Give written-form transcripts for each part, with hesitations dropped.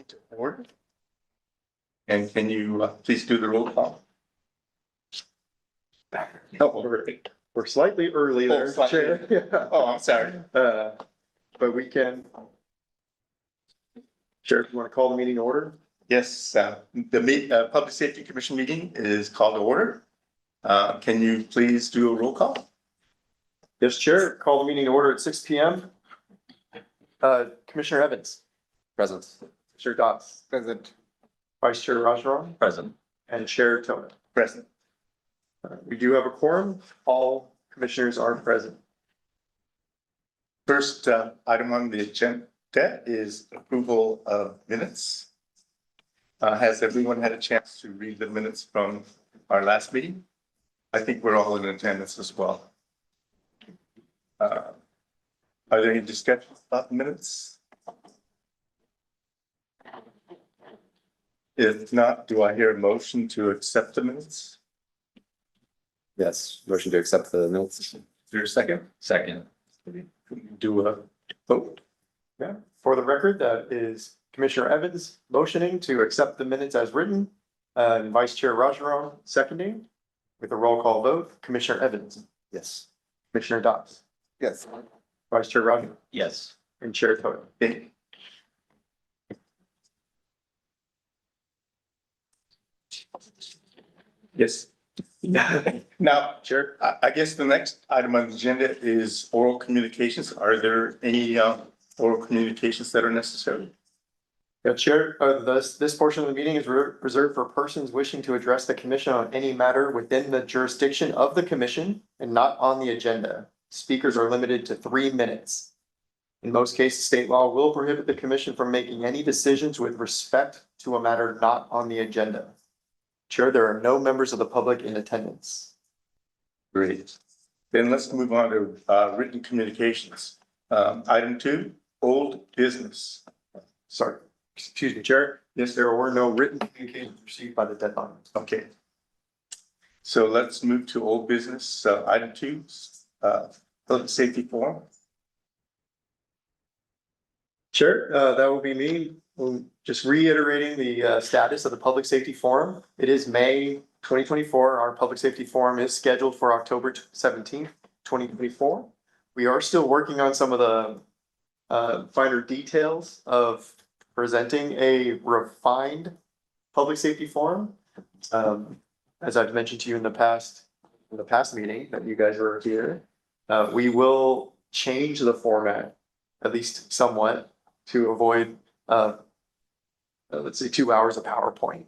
to order. And can you please do the roll call? No, we're slightly early there, slightly. Chair. Yeah. Oh, I'm sorry. But we can. Sheriff, you want to call the meeting to order? Yes, the Public Safety Commission meeting is called to order. Can you please do a roll call? Yes, Chair. Call the meeting to order at 6 p.m. Commissioner Evans. Present. Chair Dotts. Present. Vice Chair Rajaram. Present. And Chair Toner. Present. We do have a quorum. All commissioners are present. First item on the agenda is approval of minutes. Has everyone had a chance to read the minutes from our last meeting? I think we're all in attendance as well. Are there any discussions about the minutes? If not, do I hear a motion to accept the minutes? Yes, motion to accept the minutes. Is there a second? Second. Do a vote. Yeah. For the record, that is Commissioner Evans motioning to accept the minutes as written. And Vice Chair Rajaram seconding with a roll call vote. Commissioner Evans. Yes. Commissioner Dotts. Yes. Vice Chair Rajaram. Yes. And Chair Toner. Okay. Yes. Now, Chair. I guess the next item on the agenda is oral communications. Are there any oral communications that are necessary? Yeah, Chair, this portion of the meeting is reserved for persons wishing to address the commission on any matter within the jurisdiction of the commission and not on the agenda. Speakers are limited to 3 minutes. In most cases, state law will prohibit the commission from making any decisions with respect to a matter not on the agenda. Chair, there are no members of the public in attendance. Great. Then let's move on to written communications. Item 2, old business. Sorry, excuse me, Chair. Yes, there were no written communications received by the deadline. Okay. So let's move to old business. Item 2, public safety forum. Chair, that will be me. Just reiterating the status of the Public Safety Forum. It is May 2024. Our Public Safety Forum is scheduled for October 17th, 2024. We are still working on some of the finer details of presenting a refined Public Safety Forum. As I've mentioned to you in the past meeting that you guys were here, we will change the format, at least somewhat, to avoid let's say 2 hours of PowerPoint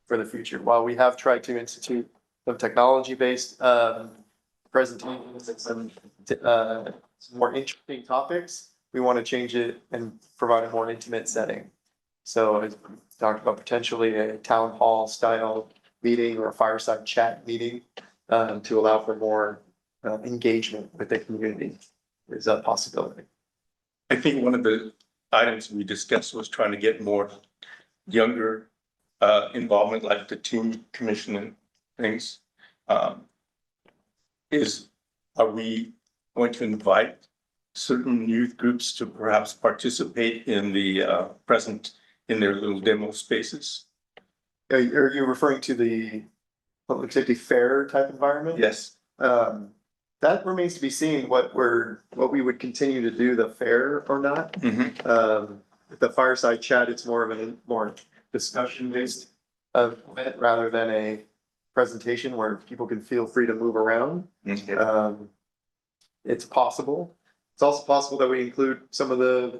for the future. While we have tried to institute some technology-based presentations and some more interesting topics, we want to change it and provide a more intimate setting. So as we talked about, potentially a town hall style meeting or a fireside chat meeting to allow for more engagement with the community is a possibility. I think one of the items we discussed was trying to get more younger involvement, like the teen commission and things. Are we going to invite certain youth groups to perhaps participate in the in their little demo spaces? Are you referring to the public safety fair type environment? Yes. That remains to be seen what we would continue to do the fair or not. The fireside chat, it's more of a more discussion based event rather than a presentation where people can feel free to move around. It's possible. It's also possible that we include some of the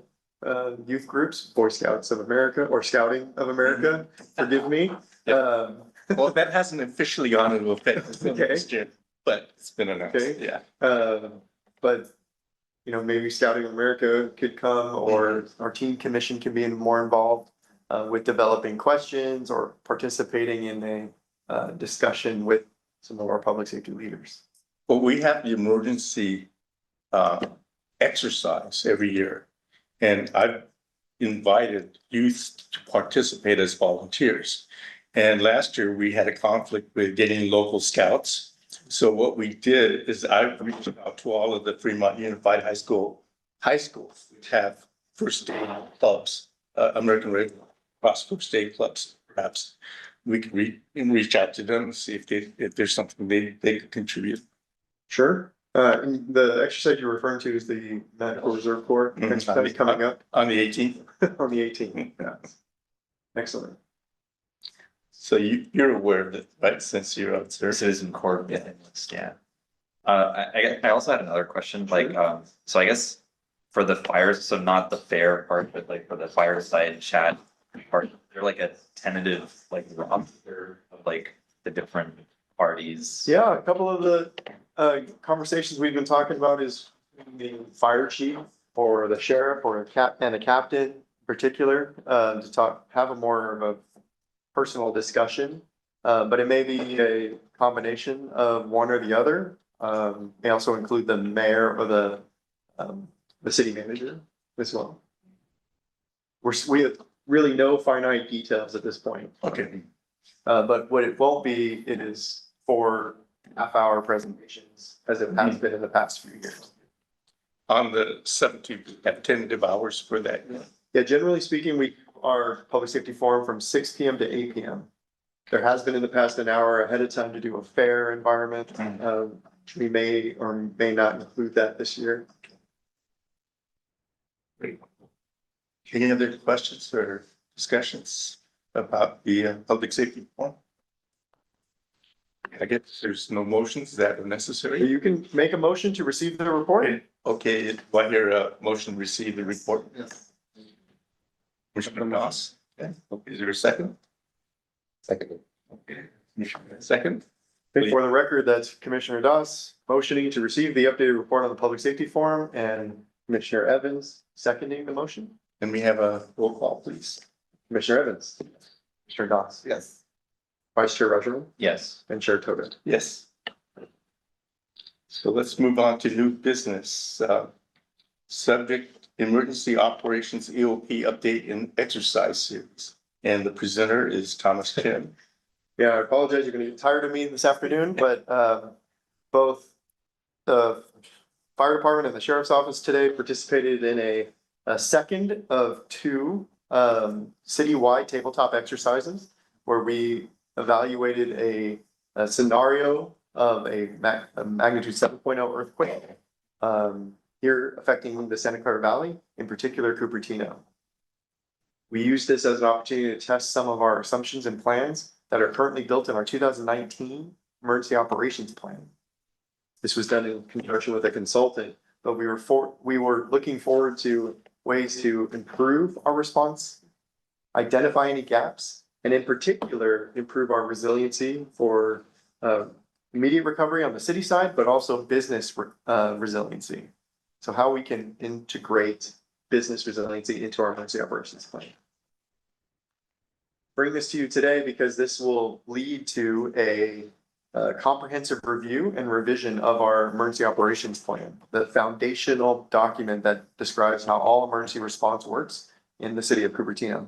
youth groups, Boy Scouts of America or Scouting of America, forgive me. Well, that hasn't officially gone into effect. Okay. But it's been announced. Okay. Yeah. But maybe Scouting of America could come, or our teen commission can be more involved with developing questions or participating in a discussion with some of our public safety leaders. Well, we have the emergency exercise every year, and I've invited youth to participate as volunteers. And last year we had a conflict with getting local scouts. So what we did is I reached out to all of the Fremont Unified High schools, which have first aid clubs American Red Cross First Aid Clubs, perhaps we can reach out to them and see if there's something they could contribute. Sure. And the exercise you're referring to is the Medical Reserve Corps Mhm. exercise coming up On the 18th. on the 18th. Yeah. Excellent. So you're aware of it, right? Since you're out there. Citizen Corps, yeah. I also had another question, like, so I guess for the fires, so not the fair part, but like for the fireside chat part, they're like a tentative, like roster of like the different parties. Yeah, a couple of the conversations we've been talking about is the fire chief or the sheriff or a captain in particular, to have a more of a personal discussion. But it may be a combination of one or the other. May also include the mayor or the city manager as well. We have really no finite details at this point. Okay. But what it won't be, it is 4 half-hour presentations as it has been in the past few years. On the 17th, have tentative hours for that. Yeah, generally speaking, our public safety forum from 6 PM to 8 PM. There has been in the past an hour ahead of time to do a fair environment. We may or may not include that this year. Great. Any other questions or discussions about the public safety forum? I guess there's no motions that are necessary. You can make a motion to receive the report. Okay, do I hear a motion to receive the report? Commissioner Doss? Okay, is there a second? Second. Okay, Commissioner, second? For the record, that's Commissioner Doss motioning to receive the updated report on the public safety forum and Commissioner Evans seconding the motion. And we have a roll call, please. Commissioner Evans. Commissioner Doss. Yes. Vice Chair Rudgerman Yes. and Chair Toda. Yes. So let's move on to new business. Subject Emergency Operations EOP Update and Exercise Series. And the presenter is Thomas Kim. Yeah, I apologize. You're gonna get tired of me this afternoon, but both the fire department and the sheriff's office today participated in a second of 2 citywide tabletop exercises where we evaluated a scenario of a magnitude 7.0 earthquake here affecting the Santa Clara Valley, in particular Cupertino. We used this as an opportunity to test some of our assumptions and plans that are currently built in our 2019 emergency operations plan. This was done in conjunction with a consultant, but we were looking forward to ways to improve our response, identify any gaps, and in particular, improve our resiliency for immediate recovery on the city side, but also business resiliency. So how we can integrate business resiliency into our emergency operations plan. Bring this to you today because this will lead to a comprehensive review and revision of our emergency operations plan, the foundational document that describes how all emergency response works in the city of Cupertino.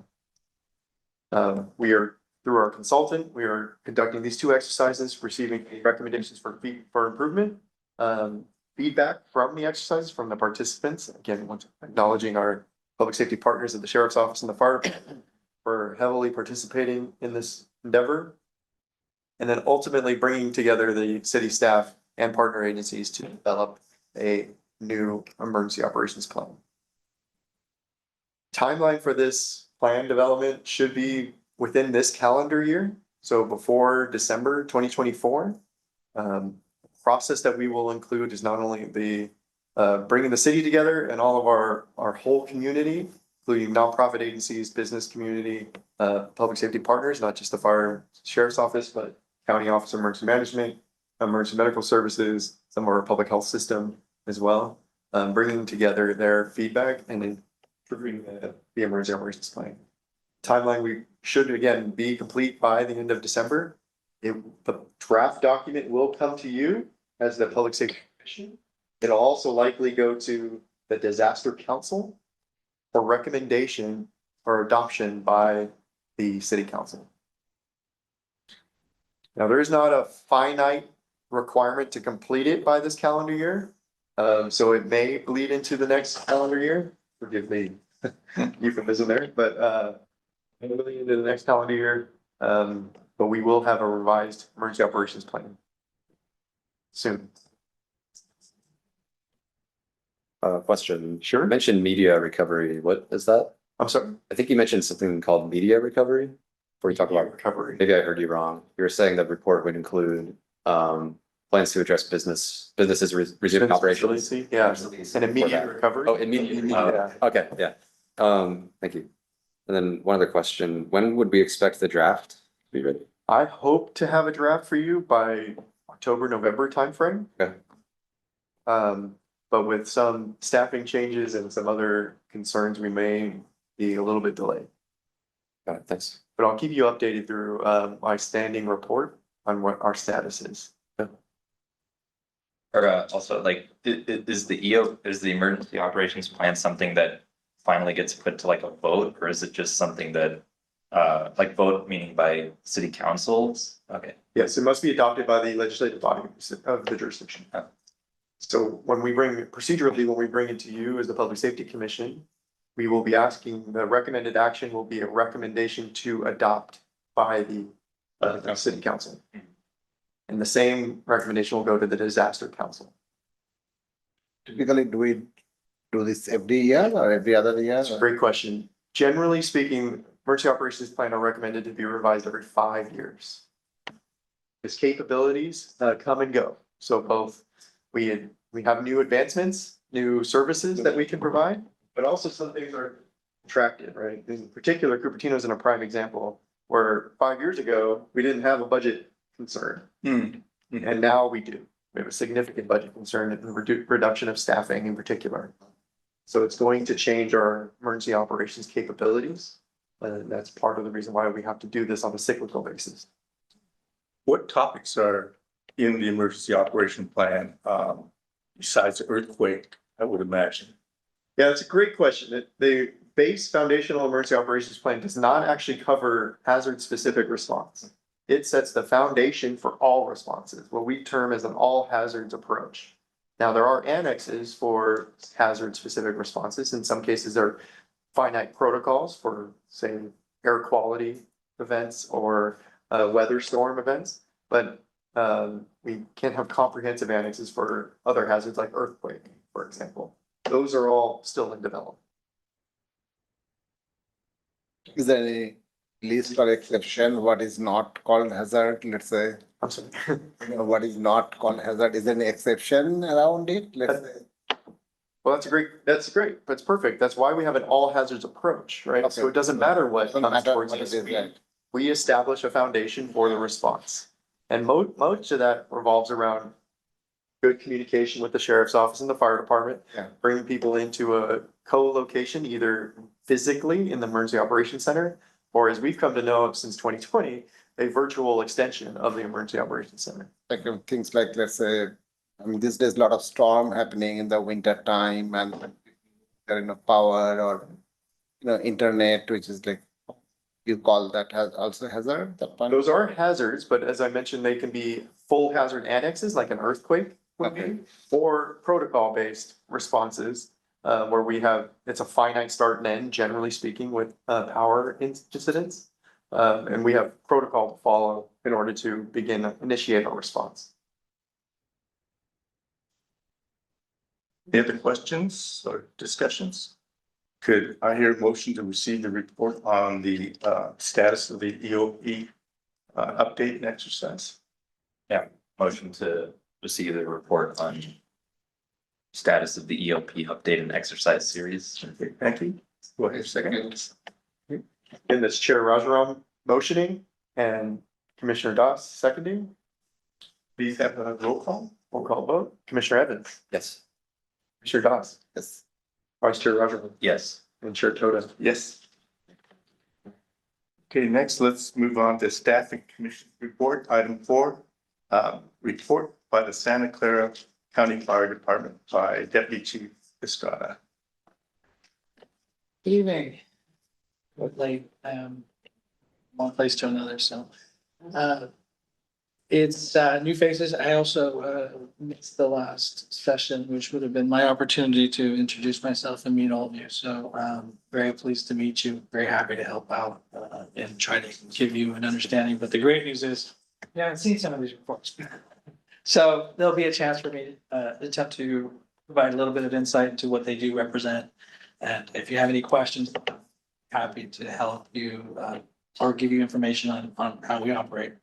Through our consultant, we are conducting these 2 exercises, receiving recommendations for improvement, feedback from the exercises from the participants. Again, acknowledging our public safety partners at the sheriff's office and the fire department for heavily participating in this endeavor. And then ultimately bringing together the city staff and partner agencies to develop a new emergency operations plan. Timeline for this plan development should be within this calendar year, so before December 2024. Process that we will include is not only the bringing the city together and all of our whole community, including nonprofit agencies, business community, public safety partners, not just the fire sheriff's office, but county office of emergency management, emergency medical services, some of our public health system as well, bringing together their feedback and improving the emergency operations plan. Timeline, we should again be complete by the end of December. The draft document will come to you as the Public Safety Commission. It'll also likely go to the Disaster Council for recommendation or adoption by the City Council. Now, there is not a finite requirement to complete it by this calendar year. So it may bleed into the next calendar year. Forgive me, euphemism there, but moving into the next calendar year. But we will have a revised emergency operations plan soon. Question. Sure. You mentioned media recovery. What is that? I'm sorry. I think you mentioned something called media recovery. Before you talk about, recovery. maybe I heard you wrong. You were saying the report would include plans to address businesses resuming operations. Resiliency, yeah, and immediate recovery. Oh, immediate. Yeah. Okay, yeah. Thank you. And then one other question. When would we expect the draft to be ready? I hope to have a draft for you by October, November timeframe. Okay. But with some staffing changes and some other concerns, we may be a little bit delayed. Got it, thanks. But I'll keep you updated through my standing report on what our status is. Or also like, is the emergency operations plan something that finally gets put to like a vote, or is it just something that like vote meaning by city councils? Okay. Yes, it must be adopted by the legislative body of the jurisdiction. Oh. So when we procedurally, when we bring it to you as the Public Safety Commission, we will be asking, the recommended action will be a recommendation to adopt by the city council. And the same recommendation will go to the disaster council. Typically, do we do this every year or every other year? That's a great question. Generally speaking, emergency operations plan are recommended to be revised every 5 years. Its capabilities come and go. So both we have new advancements, new services that we can provide, but also some things are contracted, right? In particular, Cupertino is in a prime example where 5 years ago, we didn't have a budget concern. And now we do. We have a significant budget concern and reduction of staffing in particular. So it's going to change our emergency operations capabilities. And that's part of the reason why we have to do this on a cyclical basis. What topics are in the emergency operation plan, besides earthquake, I would imagine? Yeah, that's a great question. The base foundational emergency operations plan does not actually cover hazard-specific response. It sets the foundation for all responses, what we term as an all hazards approach. Now, there are annexes for hazard-specific responses. In some cases, there are finite protocols for, say, air quality events or weather storm events, but we can't have comprehensive annexes for other hazards like earthquake, for example. Those are all still in development. Is there any list or exception, what is not called hazard, let's say? I'm sorry. What is not called hazard, is there any exception around it, let's say? Well, that's great. That's perfect. That's why we have an all hazards approach, right? So Okay. it doesn't matter what Doesn't comes matter towards what us. it is, right? We establish a foundation for the response. And most of that revolves around good communication with the sheriff's office and the fire department. Yeah. Bringing people into a co-location, either physically in the emergency operations center, or as we've come to know since 2020, a virtual extension of the emergency operations center. Like things like, let's say, I mean, these days, a lot of storm happening in the winter time and there is no power or, internet, which is like, you call that has also hazard, that one? Those are hazards, but as I mentioned, they can be full hazard annexes, like an earthquake would be, or protocol-based responses, where it's a finite start and end, generally speaking, with power incidents. And we have protocol to follow in order to initiate our response. Any other questions or discussions? Could I hear a motion to receive the report on the status of the EOP update and exercise? Motion to receive the report on status of the ELP update and exercise series. Okay, thank you. Go ahead, second. And this Chair Rajaram motioning and Commissioner Das seconding. Please have a roll call. We'll call vote. Commissioner Evans, Yes. Commissioner Das, Yes. Vice Chair Rajaram, Yes. and Chair Toda. Yes. Okay, next, let's move on to staffing commission report, item 4. Report by the Santa Clara County Fire Department by Deputy Chief Estrada. Evening. Like, one place to another, so, It's new faces. I also missed the last session, which would have been my opportunity to introduce myself and meet all of you. So very pleased to meet you. Very happy to help out and try to give you an understanding. But the great news is, yeah, I've seen some of these reports. So there'll be a chance for me to attempt to provide a little bit of insight into what they do represent. And if you have any questions, happy to help you or give you information on how we operate.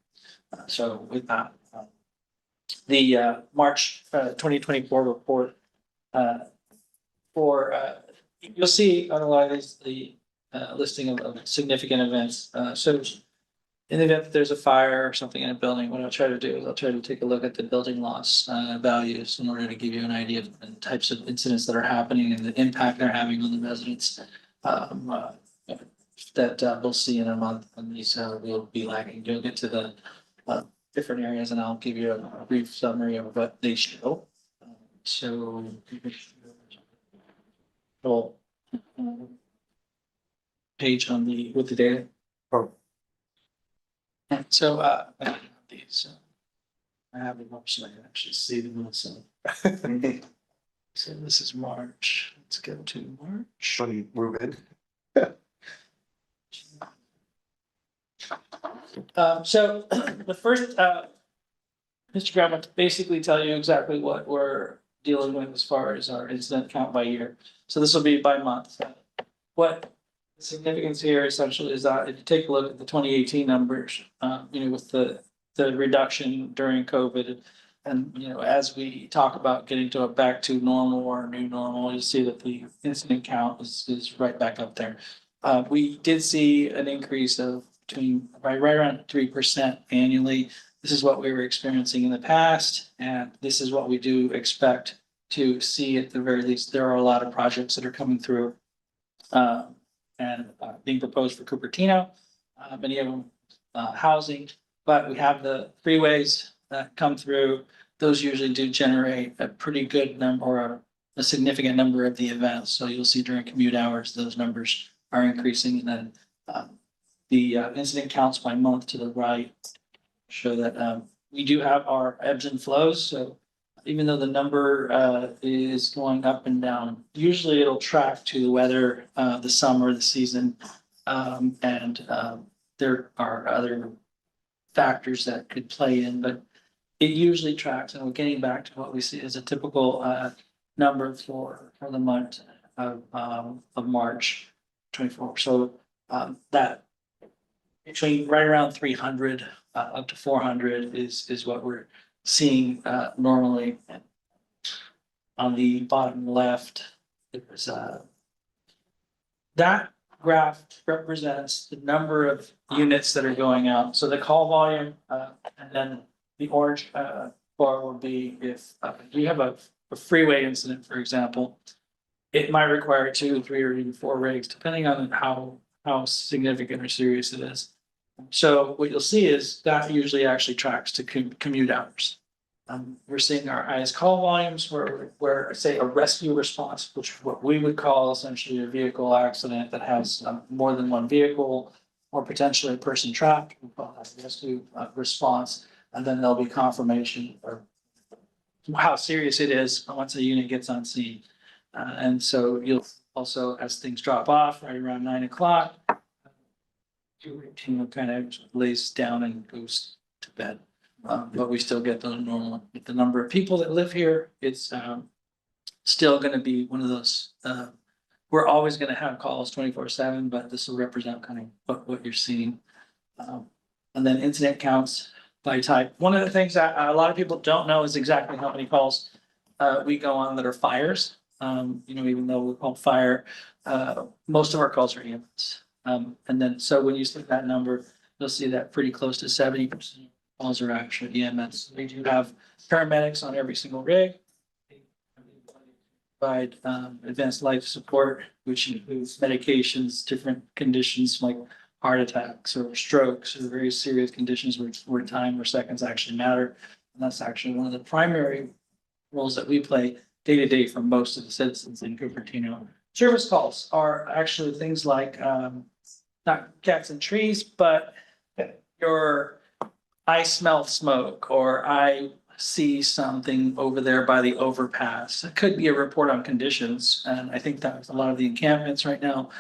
So with that, the March 2024 report for you'll see on a lot of these, the listing of significant events. So in the event that there's a fire or something in a building, what I'll try to do is I'll try to take a look at the building loss values in order to give you an idea of the types of incidents that are happening and the impact they're having on the residents. That we'll see in a month, and these will be lagging. You'll get to the different areas, and I'll give you a brief summary of what they show. So. Little page on the with the data. Oh. And so I have these. I have them up so I can actually see them also. So this is March. Let's go to March. Move in. So the first histogram would basically tell you exactly what we're dealing with as far as our incident count by year. So this will be by month. What the significance here essentially is that if you take a look at the 2018 numbers, with the reduction during COVID, and as we talk about getting to back to normal or new normal, you see that the incident count is right back up there. We did see an increase of right around 3% annually. This is what we were experiencing in the past, and this is what we do expect to see at the very least. There are a lot of projects that are coming through and being proposed for Cupertino, many of them housing, but we have the freeways that come through. Those usually do generate a pretty good number or a significant number of the events. So you'll see during commute hours, those numbers are increasing. And then the incident counts by month to the right show that we do have our ebbs and flows. So even though the number is going up and down, usually it'll track to the weather, the summer, the season. And there are other factors that could play in, but it usually tracks. And we're getting back to what we see as a typical number for the month of March 24. So that between right around 300 up to 400 is what we're seeing normally. On the bottom left, there's that graph represents the number of units that are going out. So the call volume, and then the orange bar would be if we have a freeway incident, for example, it might require 2, 3, or even 4 rigs, depending on how significant or serious it is. So what you'll see is that usually actually tracks to commute hours. We're seeing our highest call volumes where say a rescue response, which is what we would call essentially a vehicle accident that has more than one vehicle or potentially a person trapped. We call that a rescue response, and then there'll be confirmation or how serious it is once a unit gets on scene. And so you'll also, as things drop off right around 9 o'clock, kind of lays down and goes to bed. But we still get the normal, with the number of people that live here, it's still going to be one of those. We're always going to have calls 24/7, but this will represent kind of what you're seeing. And then incident counts by type. One of the things that a lot of people don't know is exactly how many calls we go on that are fires. Even though we call fire, most of our calls are EMS. And then, so when you see that number, you'll see that pretty close to 70% calls are actually EMS. We do have paramedics on every single rig. They provide advanced life support, which includes medications, different conditions like heart attacks or strokes or very serious conditions where time or seconds actually matter. And that's actually one of the primary roles that we play day to day for most of the citizens in Cupertino. Service calls are actually things like not cats and trees, but your I smell smoke, or I see something over there by the overpass. It could be a report on conditions, and I think that a lot of the encampments right now,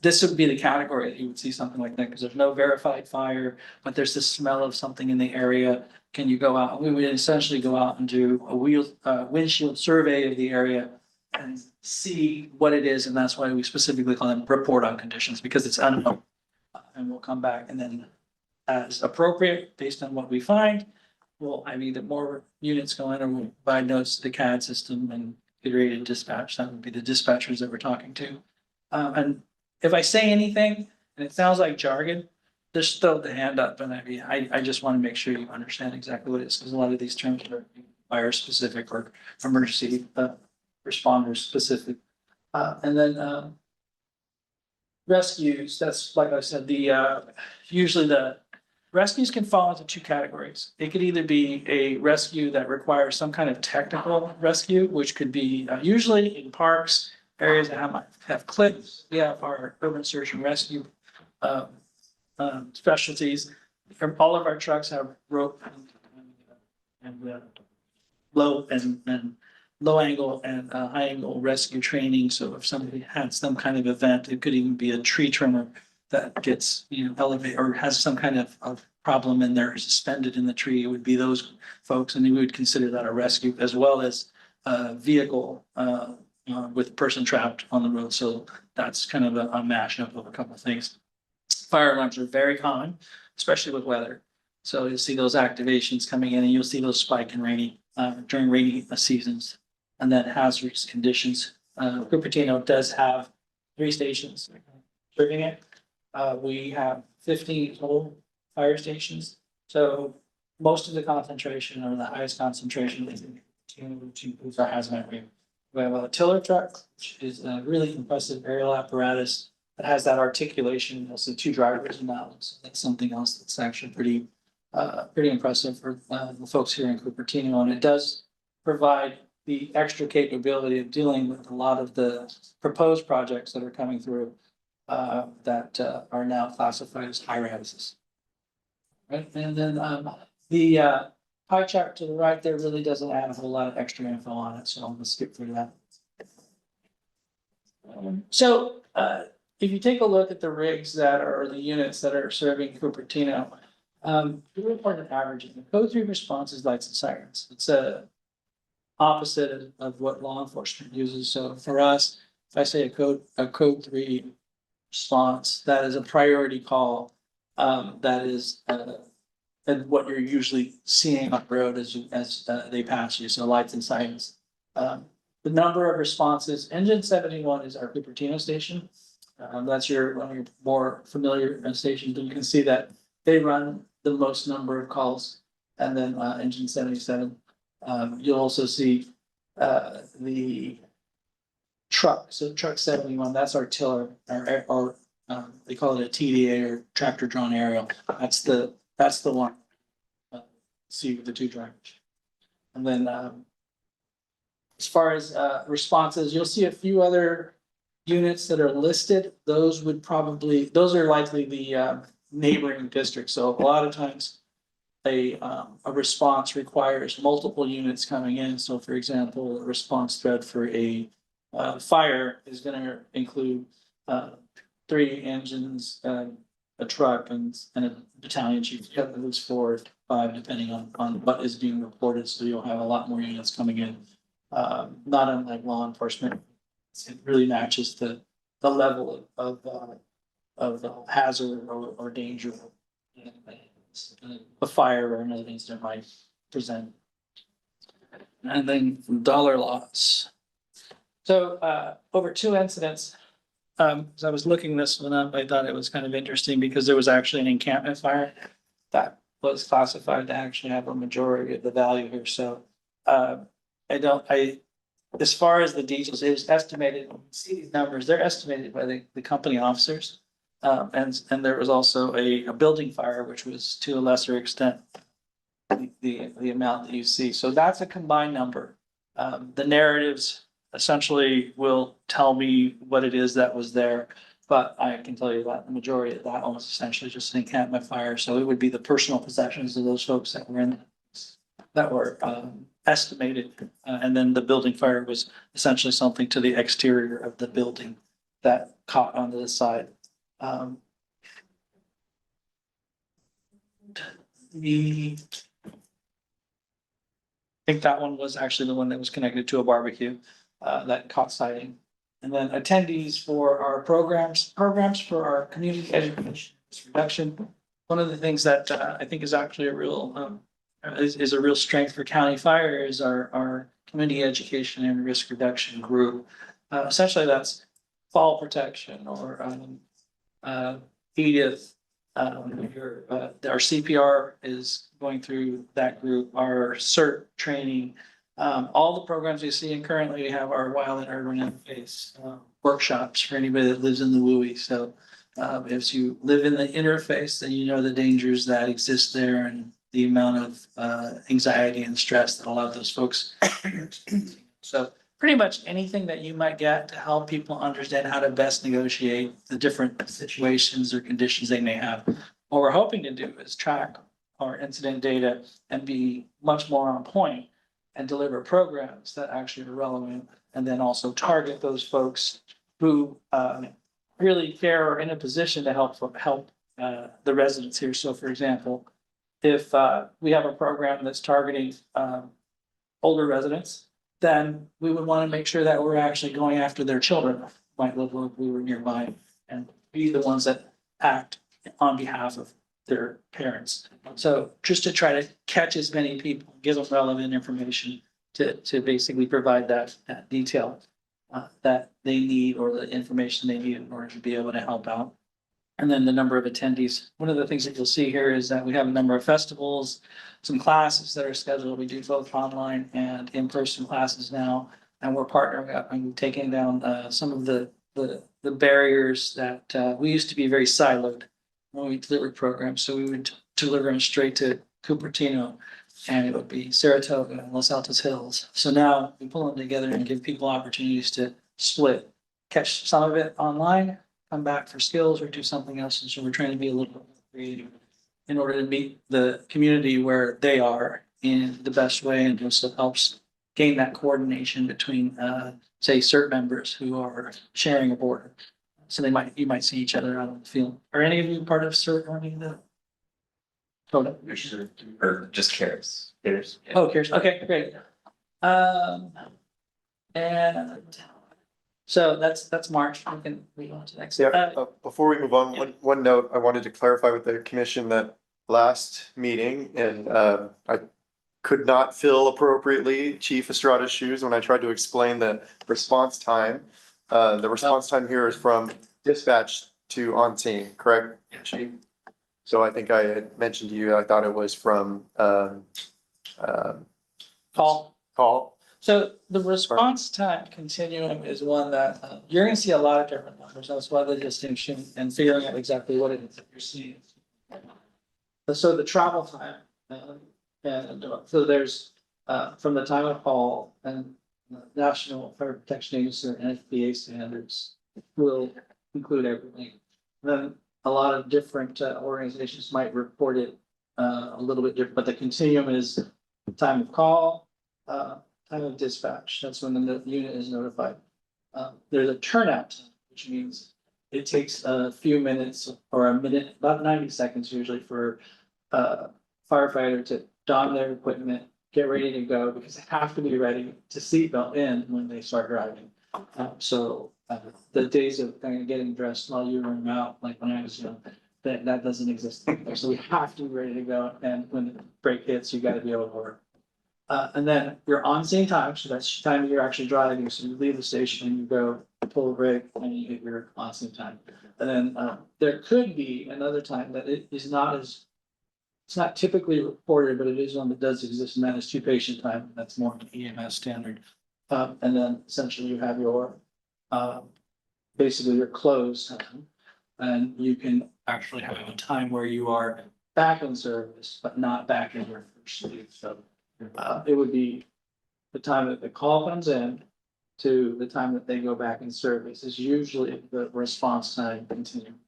this would be the category that you would see something like that, because there's no verified fire, but there's the smell of something in the area. Can you go out? We would essentially go out and do a windshield survey of the area and see what it is, and that's why we specifically call them report on conditions, because it's unknown. And we'll come back, and then as appropriate, based on what we find, we'll have either more units go in, or we'll provide notes to the CAD system and create a dispatch. That would be the dispatchers that we're talking to. And if I say anything and it sounds like jargon, just throw the hand up, and I just want to make sure you understand exactly what it is, because a lot of these terms are fire specific or emergency responders specific. And then rescues, that's like I said, usually the rescues can fall into two categories. It could either be a rescue that requires some kind of technical rescue, which could be usually in parks, areas that have cliffs. We have our urban search and rescue specialties. All of our trucks have rope and low and low angle and high angle rescue training. So if somebody had some kind of event, it could even be a tree trimmer that gets, elevated or has some kind of problem and they're suspended in the tree. It would be those folks, and we would consider that a rescue, as well as a vehicle with a person trapped on the road. So that's kind of a mashup of a couple of things. Fire alarms are very common, especially with weather. So you'll see those activations coming in, and you'll see those spike in during rainy seasons, and then hazardous conditions. Cupertino does have 3 stations serving it. We have 15 total fire stations. So most of the concentration, or the highest concentration, is to our hazmat rate. We have a tiller truck, which is a really impressive aerial apparatus that has that articulation. You'll see 2 drivers in that one. So that's something else that's actually pretty impressive for the folks here in Cupertino. And it does provide the extra capability of dealing with a lot of the proposed projects that are coming through that are now classified as high rises. Right, and then the pie chart to the right there really doesn't add a whole lot of extra info on it, so I'm gonna skip through that. So if you take a look at the rigs or the units that are serving Cupertino, we report an average. The code 3 response is lights and sirens. It's a opposite of what law enforcement uses. So for us, if I say a code 3 response, that is a priority call. That is and what you're usually seeing on the road as they pass you. So lights and sirens. The number of responses, engine 71 is our Cupertino station. That's one of your more familiar stations. And you can see that they run the most number of calls. And then engine 77. You'll also see the truck. So truck 71, that's our tiller, or they call it a TDA, or tractor drawn aerial. That's the one. See the 2 drivers. And then as far as responses, you'll see a few other units that are listed. Those are likely the neighboring districts. So a lot of times a response requires multiple units coming in. So for example, a response thread for a fire is going to include 3 engines, a truck, and a battalion chief. You have at least 4 or 5, depending on what is being reported. So you'll have a lot more units coming in. Not unlike law enforcement, it really matches the level of hazard or danger a fire or another incident might present. And then dollar loss. So over 2 incidents. As I was looking this one up, I thought it was kind of interesting because there was actually an encampment fire that was classified to actually have a majority of the value here. So as far as the details, it was estimated, see these numbers, they're estimated by the company officers. And there was also a building fire, which was to a lesser extent the amount that you see. So that's a combined number. The narratives essentially will tell me what it is that was there. But I can tell you that the majority of that was essentially just an encampment fire, so it would be the personal possessions of those folks that were in, that were estimated. And then the building fire was essentially something to the exterior of the building that caught onto the side. The I think that one was actually the one that was connected to a barbecue that caught sighting. And then attendees for our programs for our community education reduction. One of the things that I think is actually a real is a real strength for county fire is our community education and risk reduction group. Essentially, that's fall protection or EDIF. Our CPR is going through that group, our CERT training. All the programs you see, and currently we have our wild and urban interface workshops for anybody that lives in the WUI. So if you live in the interface, then you know the dangers that exist there and the amount of anxiety and stress that a lot of those folks. So pretty much anything that you might get to help people understand how to best negotiate the different situations or conditions they may have. What we're hoping to do is track our incident data and be much more on point and deliver programs that actually are relevant, and then also target those folks who really care or in a position to help the residents here. So for example, if we have a program that's targeting older residents, then we would want to make sure that we're actually going after their children, who might live if we were nearby, and be the ones that act on behalf of their parents. So just to try to catch as many people, give them relevant information to basically provide that detail that they need or the information they need in order to be able to help out. And then the number of attendees. One of the things that you'll see here is that we have a number of festivals, some classes that are scheduled. We do both online and in-person classes now. And we're partnering up and taking down some of the barriers that we used to be very siloed when we delivered programs. So we would deliver them straight to Cupertino, and it would be Saratoga and Los Altos Hills. So now we pull them together and give people opportunities to split, catch some of it online, come back for skills or do something else. And so we're trying to be a little bit more creative in order to meet the community where they are in the best way, and also helps gain that coordination between, say, CERT members who are sharing a border. So you might see each other out on the field. Are any of you part of CERT or any of the? Total. Or just cares. Cares. Yeah. Oh, cares. Okay, great. And so that's March. We can move on to next. Yeah, before we move on, one note, I wanted to clarify with the commission that last meeting, and I could not fill appropriately Chief Estrada's shoes when I tried to explain the response time. The response time here is from dispatch to on scene, correct, Chief? So I think I had mentioned to you, I thought it was from call. So the response time continuum is one that you're gonna see a lot of different numbers. That's why the distinction and figuring out exactly what it is that you're seeing. So the travel time, and so there's from the time of call, and National Fire Protection Agency or NFPA standards will include everything. Then a lot of different organizations might report it a little bit different, but the continuum is time of call, time of dispatch. That's when the unit is notified. There's a turnout time, which means it takes a few minutes or a minute, about 90 seconds usually, for a firefighter to don their equipment, get ready to go, because they have to be ready to seatbelt in when they start driving. So the days of kind of getting dressed while you were out, like when I was young, that doesn't exist anymore. So we have to be ready to go, and when the brake hits, you got to be able to work. And then your on-scene time, so that's the time you're actually driving. So you leave the station and you go pull the brake and you hit your on-scene time. And then there could be another time that it is not as, it's not typically reported, but it is one that does exist, and that is 2 patient time. That's more of an EMS standard. And then essentially you have your basically your close time, and you can actually have a time where you are back in service, but not back in your first sleep. So it would be the time that the call comes in, to the time that they go back in service is usually the response time continuum.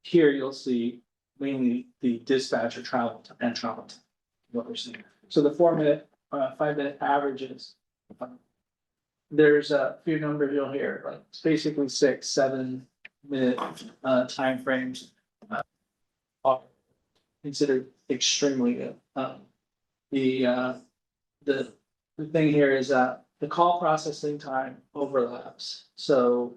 Here you'll see mainly the dispatcher travel and travel time, what we're seeing. So the 4-minute, 5-minute averages. There's a few numbers you'll hear, like it's basically 6-7 minute timeframes are considered extremely good. The thing here is that the call processing time overlaps. So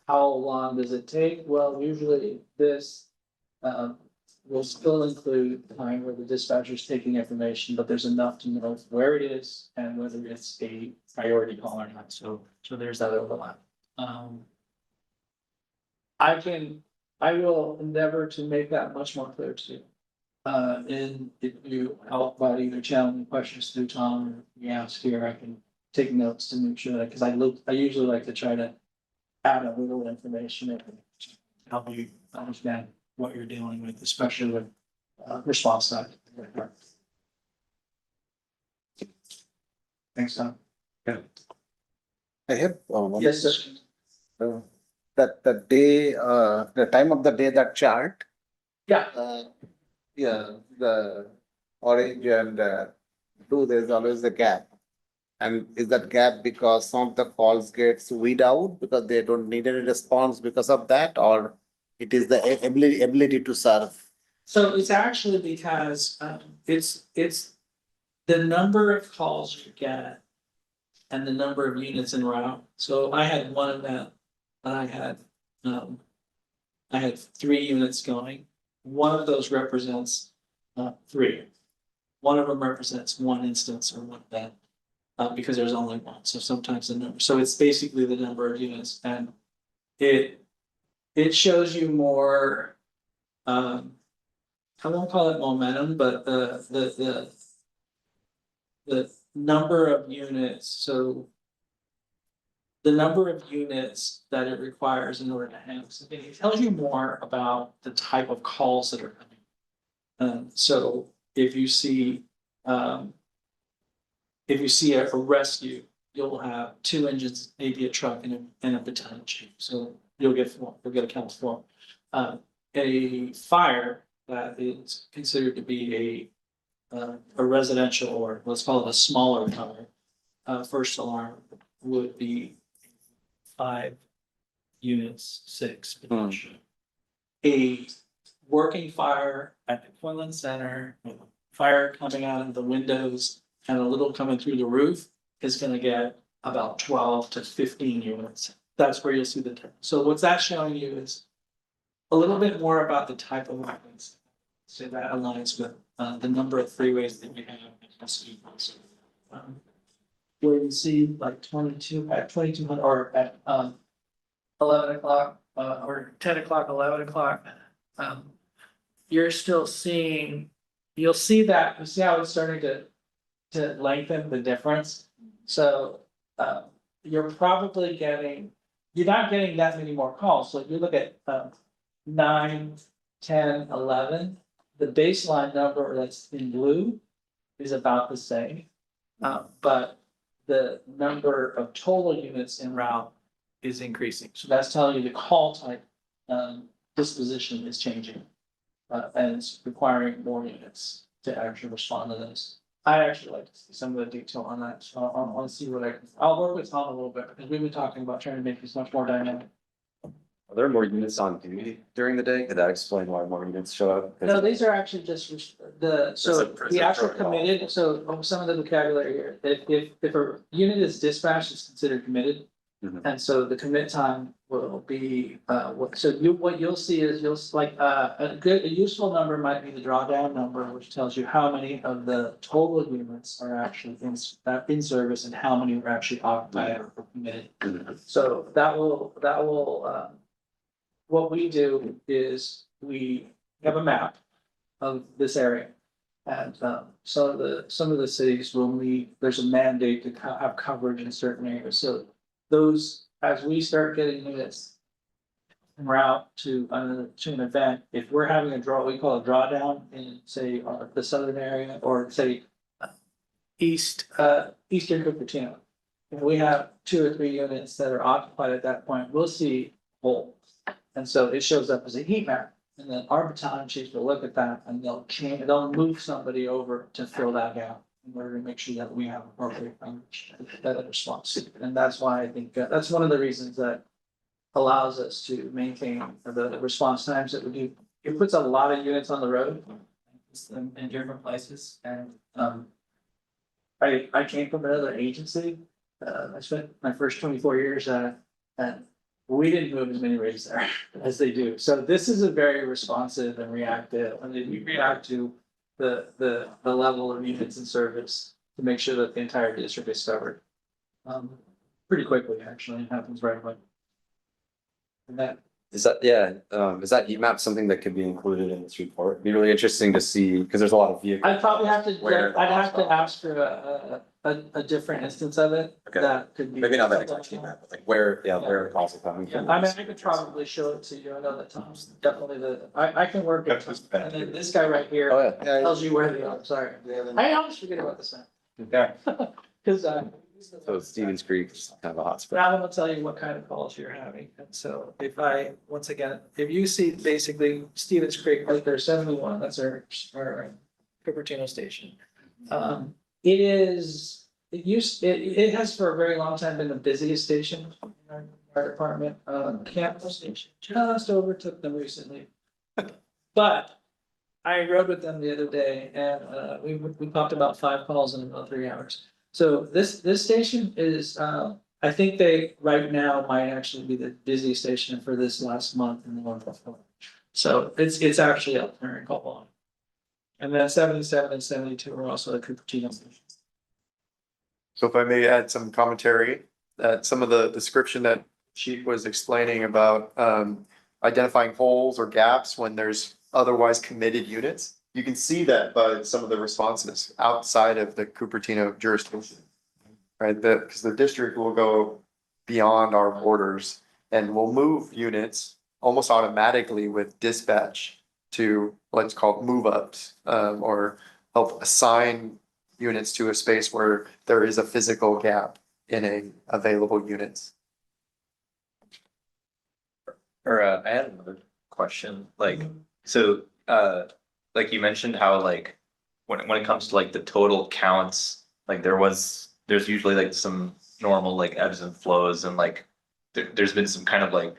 how long does it take? Well, usually this will still include time where the dispatcher is taking information, but there's enough to know where it is and whether it's a priority call or not. So there's that overlap. I will endeavor to make that much more clear to you. And if you help by either channeling questions through Tom or you ask here, I can take notes to make sure that, because I usually like to try to add a little information and help you understand what you're dealing with, especially with response time. Thanks, Tom. I have one. Yes, sir. The day, the time of the day, that chart. Yeah. Yeah, the orange and blue, there's always a gap. And is that gap because some of the calls gets weed out because they don't need any response because of that, or it is the ability to serve? So it's actually because it's the number of calls you get and the number of units en route. So I had one event and I had 3 units going. One of those represents 3. One of them represents 1 instance or 1 event. Because there's only one, so sometimes the number, so it's basically the number of units, and it shows you more. I won't call it momentum, but the number of units. So the number of units that it requires in order to handle something, it tells you more about the type of calls that are coming. So if you see a rescue, you'll have 2 engines, maybe a truck and a battalion chief. So you'll get a count of 4. A fire that is considered to be a residential, or let's call it a smaller fire, first alarm would be 5 units, 6 potentially. A working fire at the Quinlan Center, fire coming out of the windows and a little coming through the roof is gonna get about 12 to 15 units. That's where you'll see the turn. So what's that showing you is a little bit more about the type of weapons. So that aligns with the number of freeways that you have. Where you see like 22 at 2200 or at 11 o'clock or 10 o'clock, 11 o'clock. You're still seeing, you'll see that, you see how it's starting to lengthen the difference. So you're probably you're not getting that many more calls. So if you look at 9, 10, 11, the baseline number that's in blue is about the same. But the number of total units en route is increasing. So that's telling you the call type disposition is changing. And it's requiring more units to actually respond to this. I actually like to see some of the detail on that, so I'll see what I'll work with Tom a little bit, because we've been talking about trying to make this much more dynamic. Are there more units on duty during the day? Could that explain why more units show up? No, these are actually just so the actual committed, so some of the vocabulary here, if a unit is dispatched, it's considered committed. Mhm. And so the commit time will be, what you'll see is a useful number might be the drawdown number, which tells you how many of the total units are actually in service and how many are actually occupied or committed. So that will, what we do is we have a map of this area. And some of the cities will meet, there's a mandate to have coverage in certain areas, so those, as we start getting units en route to an event, if we're having we call a drawdown in, say, the southern area, or say eastern Cupertino. if we have 2 or 3 units that are occupied at that point, we'll see holes. And so it shows up as a heat map, and then our battalion chiefs will look at that and they'll move somebody over to fill that gap. In order to make sure that we have appropriate that response, and that's why I think that's one of the reasons that allows us to maintain the response times that we do. It puts a lot of units on the road in different places, and I came from another agency. I spent my first 24 years and we didn't move as many rigs there as they do. So this is a very responsive and reactive, and we react to the level of units in service to make sure that the entire district is covered. Pretty quickly, actually, it happens right away. And that, Is that heat map something that could be included in this report? It'd be really interesting to see, because there's a lot of vehicles. I'd probably have Where- to, I'd have to ask for a different instance of it. Okay. That could be. Maybe not that exact heat map, but like where the calls are coming Yeah, from. I mean, I could probably show it to you. I know that Tom's definitely I can work it. And then this guy right here Oh, yeah. tells you where they are. Sorry. I always forget about this now. Yeah. Cause So Stevens Creek is kind of a hot spot. now I'm gonna tell you what kind of calls you're having. And so once again, if you see basically Stevens Creek right there, 71, that's our Cupertino station. It has for a very long time been the busiest station in our fire department. Campbell Station just overtook them recently. But I rode with them the other day and we popped about 5 calls in about 3 hours. So this station is, I think they right now might actually be the busiest station for this last month in the month of February. So it's actually up there in call volume. And then 77 and 72 are also the Cupertino stations. So if I may add some commentary, that some of the description that Chief was explaining about identifying holes or gaps when there's otherwise committed units. You can see that by some of the responses outside of the Cupertino jurisdiction. Right, because the district will go beyond our borders and will move units almost automatically with dispatch to what's called move ups, or help assign units to a space where there is a physical gap in a available units. Or I had another question, like, so, like you mentioned how like, when it comes to like the total counts, like there's usually like some normal like ebbs and flows and like, there's been some kind of like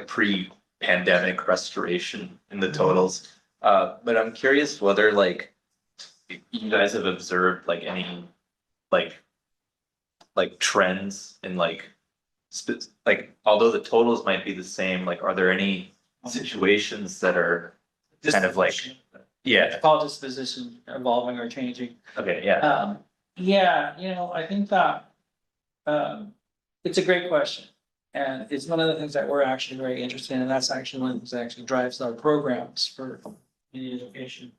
pre-pandemic restoration in the totals. But I'm curious whether like, you guys have observed like any like trends in like although the totals might be the same, like are there any situations that are kind of like, yeah, Call disposition evolving or changing. okay, yeah, Yeah, I think that it's a great question. And it's one of the things that we're actually very interested in, and that's actually one of the things that actually drives our programs for community education.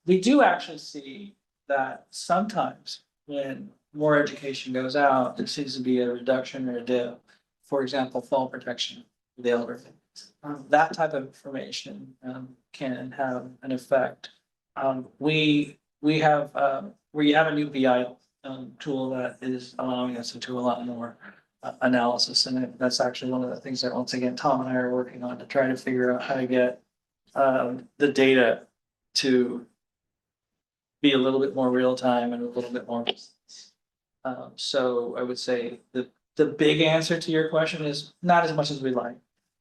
We do actually see that sometimes when more education goes out, there seems to be a reduction or a dip. For example, fall protection for the elderly. That type of information can have an effect. We have a new BI tool that is allowing us to do a lot more analysis, and that's actually one of the things that once again Tom and I are working on to try to figure out how to get the data to be a little bit more real time and a little bit more. So I would say the big answer to your question is not as much as we'd like.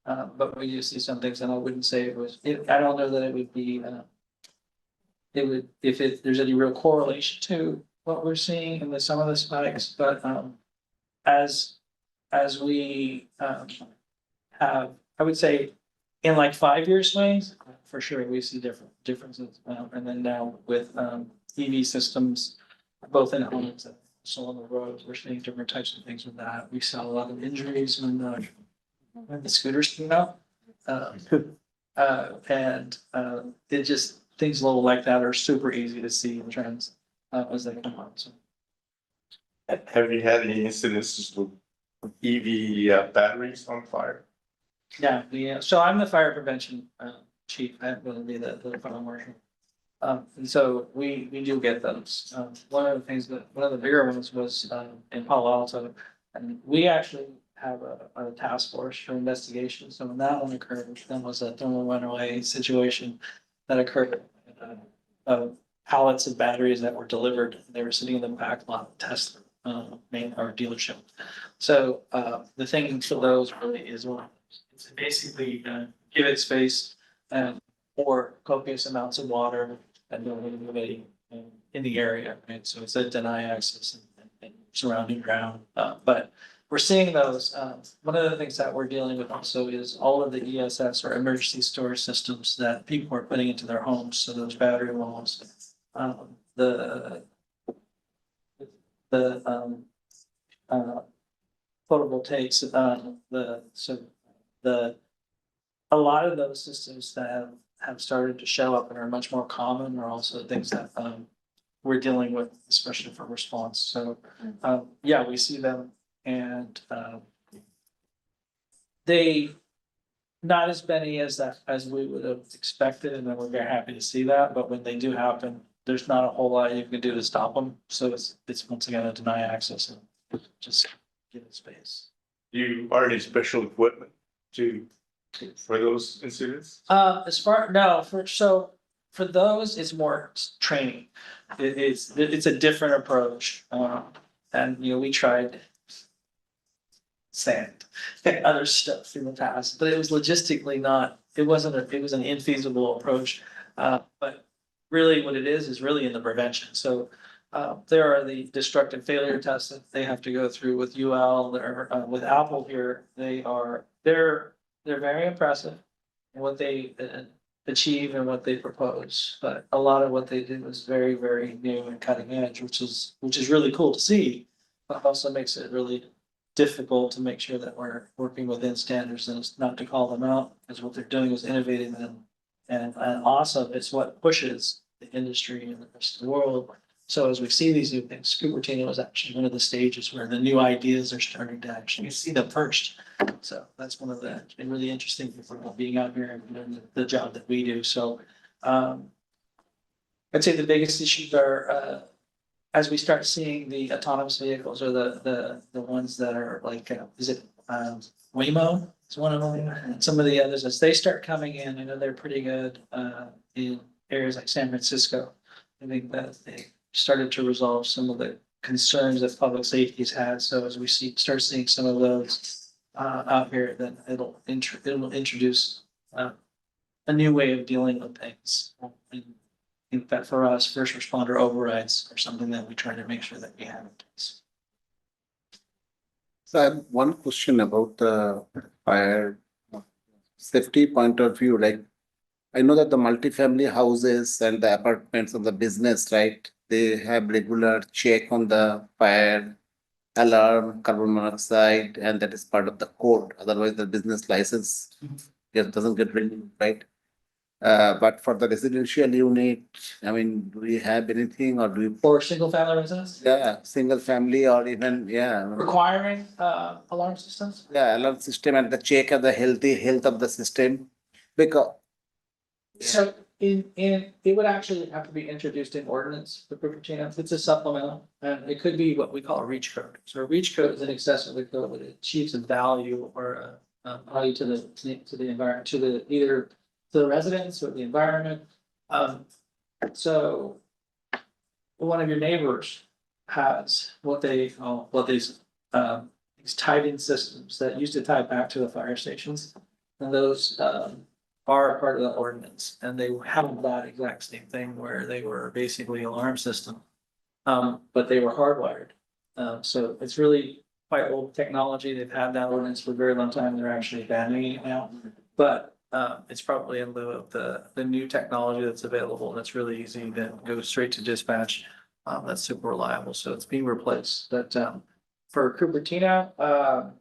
But we do see some things, and I wouldn't say I don't know that it would be, there's any real correlation to what we're seeing in some of the spikes, but, as we, have, I would say in like 5-year swings, for sure, we see differences. And then now with, EV systems, both in homes and also on the roads, we're seeing different types of things with that. We saw a lot of injuries when the scooters came out. It just, things little like that are super easy to see in trends as they come out. So. Have you had any incidents with EV batteries on fire? Yeah, so I'm the fire prevention chief. I happen to be the fire marshal. And so we do get those. One of the things one of the bigger ones was, in Palo Alto. And we actually have a task force for investigation. So when that one occurred, then was a thermal runaway situation that occurred. Pallets of batteries that were delivered, they were sitting in the back lot of Tesla, main or dealership. So, the thinking for those really is one, it's basically, give it space and or copious amounts of water and humidity in the area, right? So it's a deny access and surrounding ground. But we're seeing those. One of the things that we're dealing with also is all of the ESS or emergency storage systems that people are putting into their homes. So those battery walls, the photovoltaics, a lot of those systems that have started to show up and are much more common are also things that we're dealing with, especially for response. So yeah, we see them and they not as many as we would have expected, and then we're very happy to see that. But when they do happen, there's not a whole lot you can do to stop them. So it's once again a deny access and just give it space. Do you are any special equipment for those incidents? For those, it's more training. It's a different approach. And we tried sand and other stuff in the past, but it was logistically it was an infeasible approach. But really what it is really in the prevention. So there are the destructive failure tests that they have to go through with UL or with Apple here. They're very impressive in what they achieve and what they propose. But a lot of what they did was very, very new and cutting edge, which is really cool to see, but also makes it really difficult to make sure that we're working within standards and it's not to call them out, because what they're doing is innovating and awesome. It's what pushes the industry and the rest of the world. So as we see these new things, Cupertino is actually one of the stages where the new ideas are starting to actually see them first. So that's one of the really interesting things about being out here and doing the job that we do. So I'd say the biggest issues are as we start seeing the autonomous vehicles or the ones that are like, is it Waymo? It's one of them. And some of the others, as they start coming in, I know they're pretty good in areas like San Francisco. I think that they started to resolve some of the concerns that public safety's had. So as we start seeing some of those out here, then it'll introduce a new way of dealing with things. And I think that for us, first responder overrides are something that we try to make sure that we have in place. So I have one question about the fire safety point of view. Like, I know that the multifamily houses and the apartments and the business, right? They have regular check on the fire alarm, carbon monoxide, and that is part of the code. Otherwise, the business license doesn't get renewed, right? But for the residential unit, I mean, do we have anything or do we? For single family residents, Yeah, single family or even, requiring alarm systems. alarm system and the check of the health of the system. Because So it would actually have to be introduced in ordinance for Cupertino. It's a supplemental, and it could be what we call a reach code. So a reach code is an accessory code that achieves a value or a value to the environment, either to the residents or the environment. So one of your neighbors has these tied-in systems that used to tie back to the fire stations, and those are part of the ordinance, and they have that exact same thing where they were basically alarm system, but they were hardwired. So it's really quite old technology. They've had that ordinance for a very long time. They're actually banning it now, but it's probably in lieu of the new technology that's available. That's really easy that goes straight to dispatch. That's super reliable. So it's being replaced. But for Cupertino,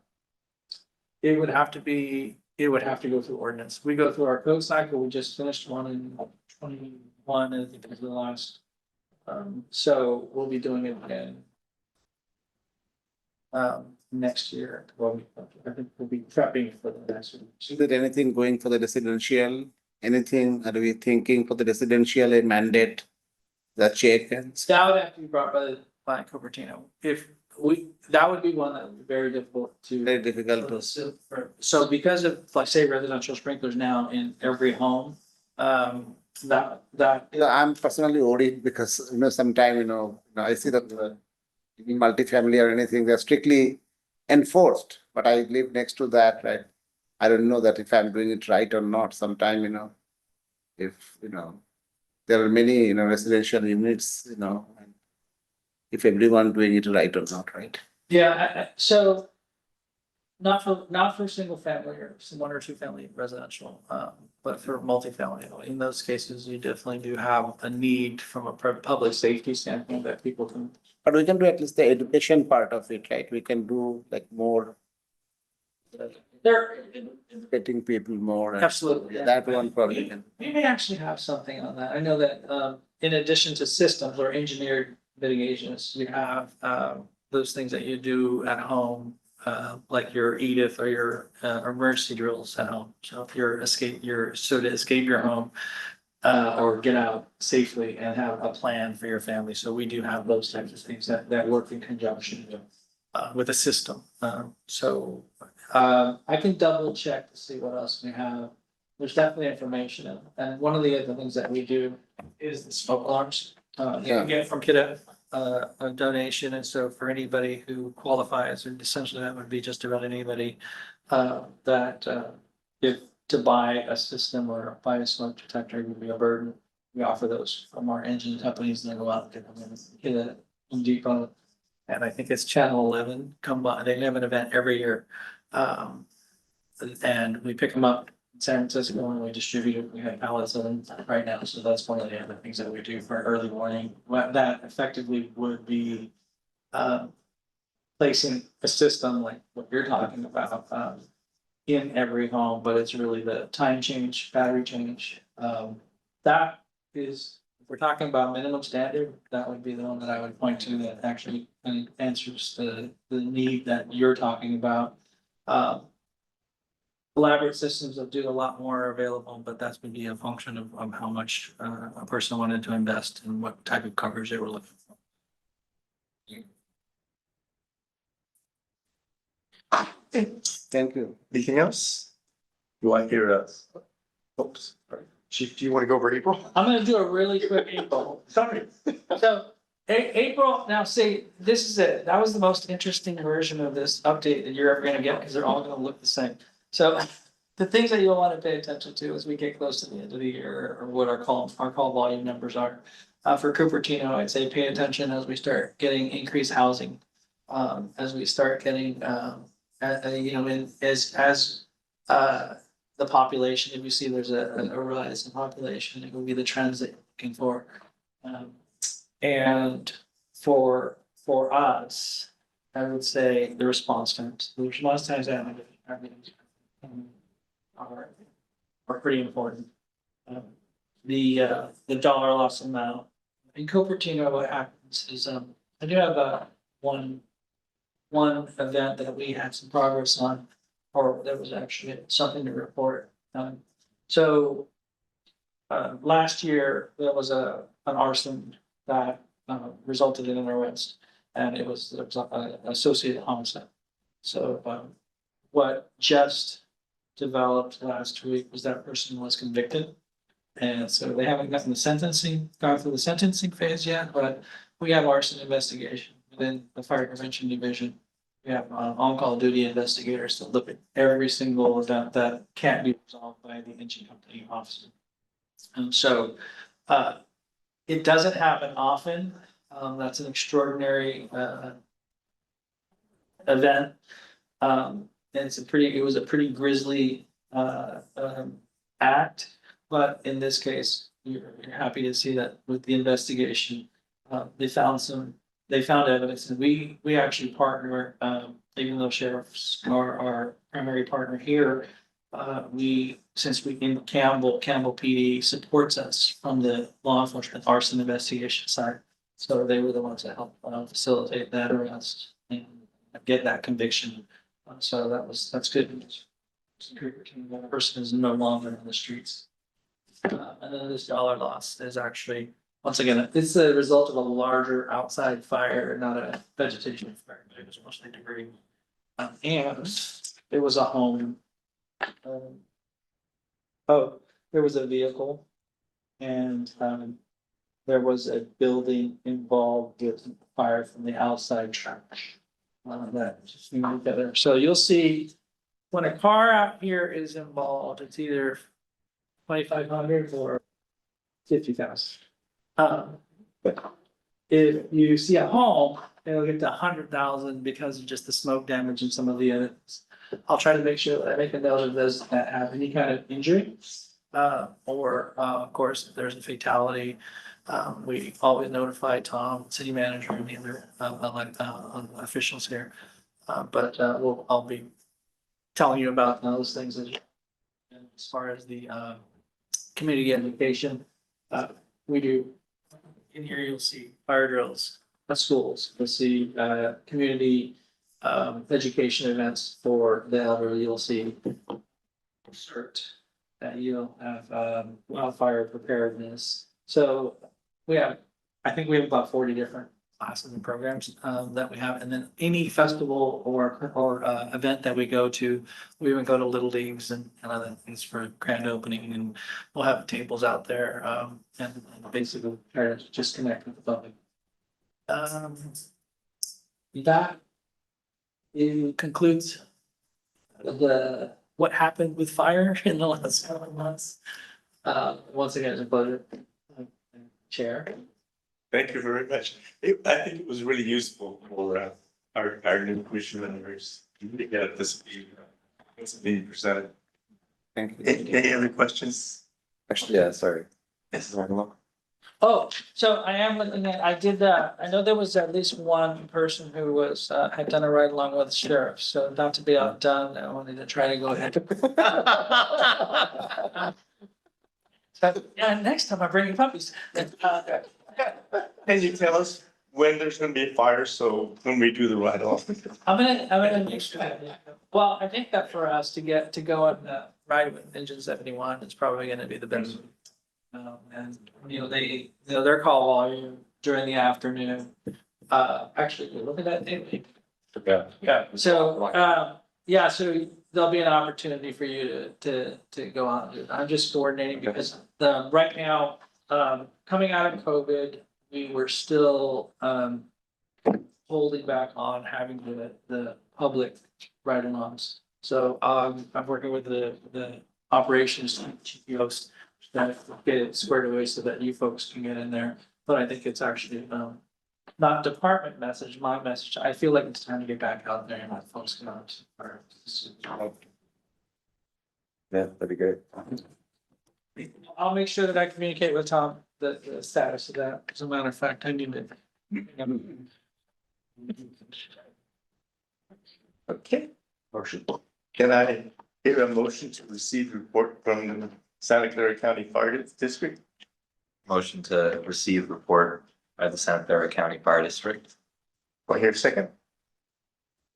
it would have to go through ordinance. We go through our code cycle. We just finished one in 21, I think it was the last. So we'll be doing it again next year. Well, I think we'll be prepping for the next one. is there anything going for the residential? anything, are we thinking for the residential a mandate, the check and stuff? That would have to be brought by Cupertino. If that would be one that would be very difficult to. Very difficult to. So because of, like, say, residential sprinklers now in every home, that. I'm personally worried because, sometime, I see that in multifamily or anything, they're strictly enforced, but I live next to that, right? I don't know that if I'm doing it right or not. Sometime, if, there are many, residential units, and if everyone doing it right or not, right? Yeah, so not for single family or one or two family residential, but for multifamily. In those cases, you definitely do have a need from a public safety standpoint that people can. But we can do at least the education part of it, right? We can do like more, There, getting people more. and absolutely. Yeah. That one probably can. We may actually have something on that. I know that, in addition to systems or engineered mitigations, you have, those things that you do at home, like your EDIF or your, emergency drills at home. So if you're to escape your home, or get out safely and have a plan for your family. So we do have those types of things that work in conjunction with a system. I can double check to see what else we have. There's definitely information, and one of the other things that we do is the smoke alarms. You can get from KIDA, a donation, and so for anybody who qualifies, and essentially that would be just about anybody, if to buy a system or buy a smoke detector would be a burden. We offer those from our engine companies, and they go out and get them in, KIDA, Home Depot. And I think it's Channel 11 come by, they have an event every year. And we pick them up in San Francisco and we distribute it. We have pallets of them right now. So that's one of the other things that we do for early warning. That effectively would be placing a system like what you're talking about in every home, but it's really the time change, battery change. That is, if we're talking about minimum standard, that would be the one that I would point to that actually answers the need that you're talking about. Elaborate systems will do a lot more available, but that's would be a function of how much a person wanted to invest and what type of coverage they were looking for. Thank you. Anything else? Do I hear us? Oops, sorry. Chief, do you want to go over April? I'm gonna do a really quick April. Sorry. So, April, now see, this is it, that was the most interesting version of this update that you're ever gonna get, because they're all gonna look the same. So, the things that you'll wanna pay attention to as we get close to the end of the year, or what our call volume numbers are. For Cupertino, I'd say pay attention as we start getting increased housing. As we start getting, the population, if you see there's a rise in population, it will be the trends that you're looking for. And for us, I would say the response times. The response times are pretty important. The dollar loss amount. In Cupertino, what happens is, I do have one event that we had some progress on, or there was actually something to report. Last year, there was an arson that resulted in an arrest, and it was an associated homicide. So what just developed last week was that person was convicted. And so they haven't gone through the sentencing phase yet, but we have arson investigation within the fire prevention division. We have on-call duty investigators to look at every single event that can't be resolved by the engine company officer. And so it doesn't happen often. That's an extraordinary event. And it was a pretty grisly act, but in this case, you're happy to see that with the investigation, they found evidence, and we actually partner, even though sheriffs are our primary partner here. Since we in Campbell PD supports us from the law enforcement arson investigation side. So they were the ones that helped facilitate that arrest and get that conviction. So that's good news. The person is no longer in the streets. And then this dollar loss is actually, once again, it's a result of a larger outside fire, not a vegetation fire, but it was mostly debris. And it was a home. Oh, there was a vehicle. And there was a building involved with fire from the outside trash. That just came together. So you'll see when a car out here is involved, it's either 2,500 or 50,000. But if you see a home, it'll get to 100,000 because of just the smoke damage and some of the others. I'll try to make sure that I make a note of those that have any kind of injury. Of course, if there's a fatality, we always notify Tom, city manager, and the other officials here. I'll be telling you about those things as far as the community education. We do, in here you'll see fire drills, schools, you'll see community education events for the elderly, you'll see CERT, that you'll have wildfire preparedness. So I think we have about 40 different classes and programs that we have. And then any festival or event that we go to, we even go to little leagues and other things for grand opening, and we'll have tables out there and basically try to just connect with the public. That concludes what happened with fire in the last couple of months. Once again, it's a pleasure. Chair. Thank you very much. I think it was really useful for our new commission members to get this being presented. Thank you. Any other questions? Actually, yeah, sorry. Yes. Oh, so I am looking at, I know there was at least one person who was, had done a ride along with the sheriff, so not to be outdone, I wanted to try to go ahead. So, yeah, next time I bring you puppies. Can you tell us when there's gonna be a fire, so when we do the ride off? I'm gonna make sure. Well, I think that for us to go and ride with Engine 71 is probably gonna be the best. And, their call volume during the afternoon, actually, look at that thing. Yeah, so, so there'll be an opportunity for you to go out and do that. I'm just coordinating because right now, coming out of COVID, we were still holding back on having the public ride-alongs. So I'm working with the operations GPOs that get it squared away so that you folks can get in there. But I think it's actually not department message, my message. I feel like it's time to get back out there and let folks come out. Yeah, that'd be great. I'll make sure that I communicate with Tom the status of that. As a matter of fact, I need to. Okay. Motion. Can I hear a motion to receive report from the Santa Clara County Fire District? Motion to receive report by the Santa Clara County Fire District. Do I hear a second?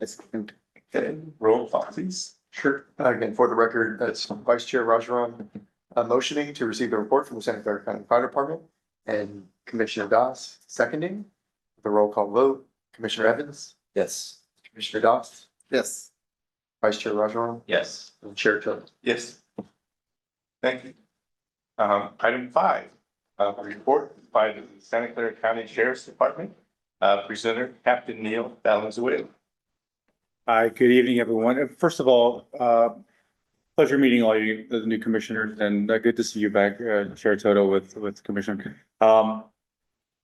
Okay, roll call please. Sure. Again, for the record, that's Vice Chair Rajaram motioning to receive the report from the Santa Clara County Fire Department, and Commissioner Das seconding the roll call vote. Commissioner Evans, Yes. Commissioner Das, Yes. Vice Chair Rajaram, Yes. and Chair Tillman. Yes. Thank you. Item 5, a report by the Santa Clara County Sheriff's Department. Presenter Captain Neil Valenzuela. Hi, good evening, everyone. First of all, pleasure meeting all you, the new commissioners, and good to see you back, Chair Toto with Commissioner.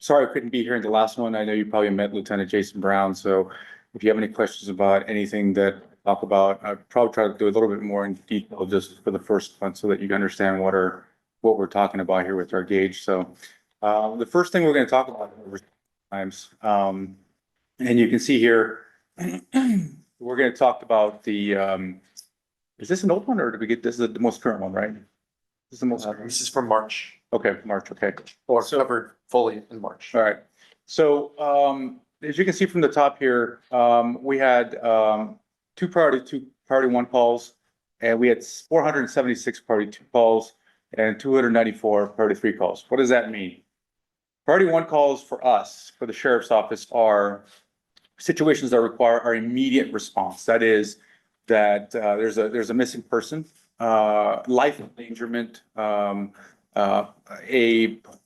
Sorry I couldn't be here in the last one. I know you probably met Lieutenant Jason Brown, so if you have any questions about anything that I talk about, I'd probably try to do a little bit more in detail just for the first one so that you can understand what we're talking about here with our gauge. So the first thing we're going to talk about is times, and you can see here, we're going to talk about the, is this an old one or did we get, this is the most current one, right? This is the most, This is from March, okay, March, okay. or covered fully in March. All right, so as you can see from the top here, we had two priority one calls, and we had 476 priority 2 calls. and 294 priority 3 calls. What does that mean? Priority 1 calls for us, for the sheriff's office, are situations that require our immediate response. That is, that there's a missing person, life endangerment, a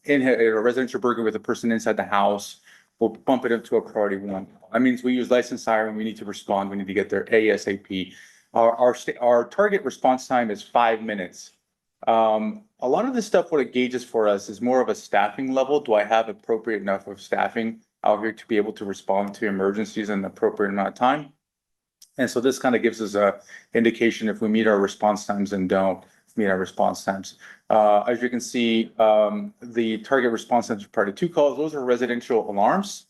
residential burglary with a person inside the house. We'll bump it up to a priority 1. That means we use licensed siren. We need to respond. We need to get there ASAP. Our target response time is 5 minutes. A lot of this stuff, what it gauges for us is more of a staffing level. Do I have appropriate enough of staffing out here to be able to respond to emergencies in an appropriate amount of time? And so this kind of gives us a indication if we meet our response times and don't meet our response times. As you can see, the target response times for priority 2 calls, those are residential alarms.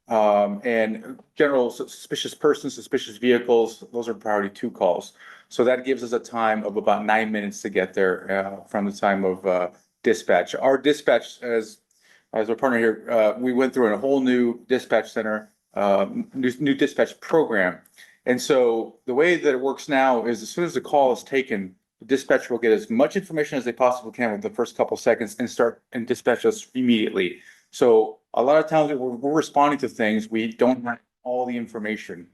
And general suspicious persons, suspicious vehicles, those are priority 2 calls. So that gives us a time of about 9 minutes to get there from the time of dispatch. Our dispatch, as our partner here, we went through a whole new dispatch center, new dispatch program. And so the way that it works now is as soon as the call is taken, the dispatcher will get as much information as they possibly can with the first couple seconds and start and dispatch us immediately. So a lot of times we're responding to things, we don't have all the information.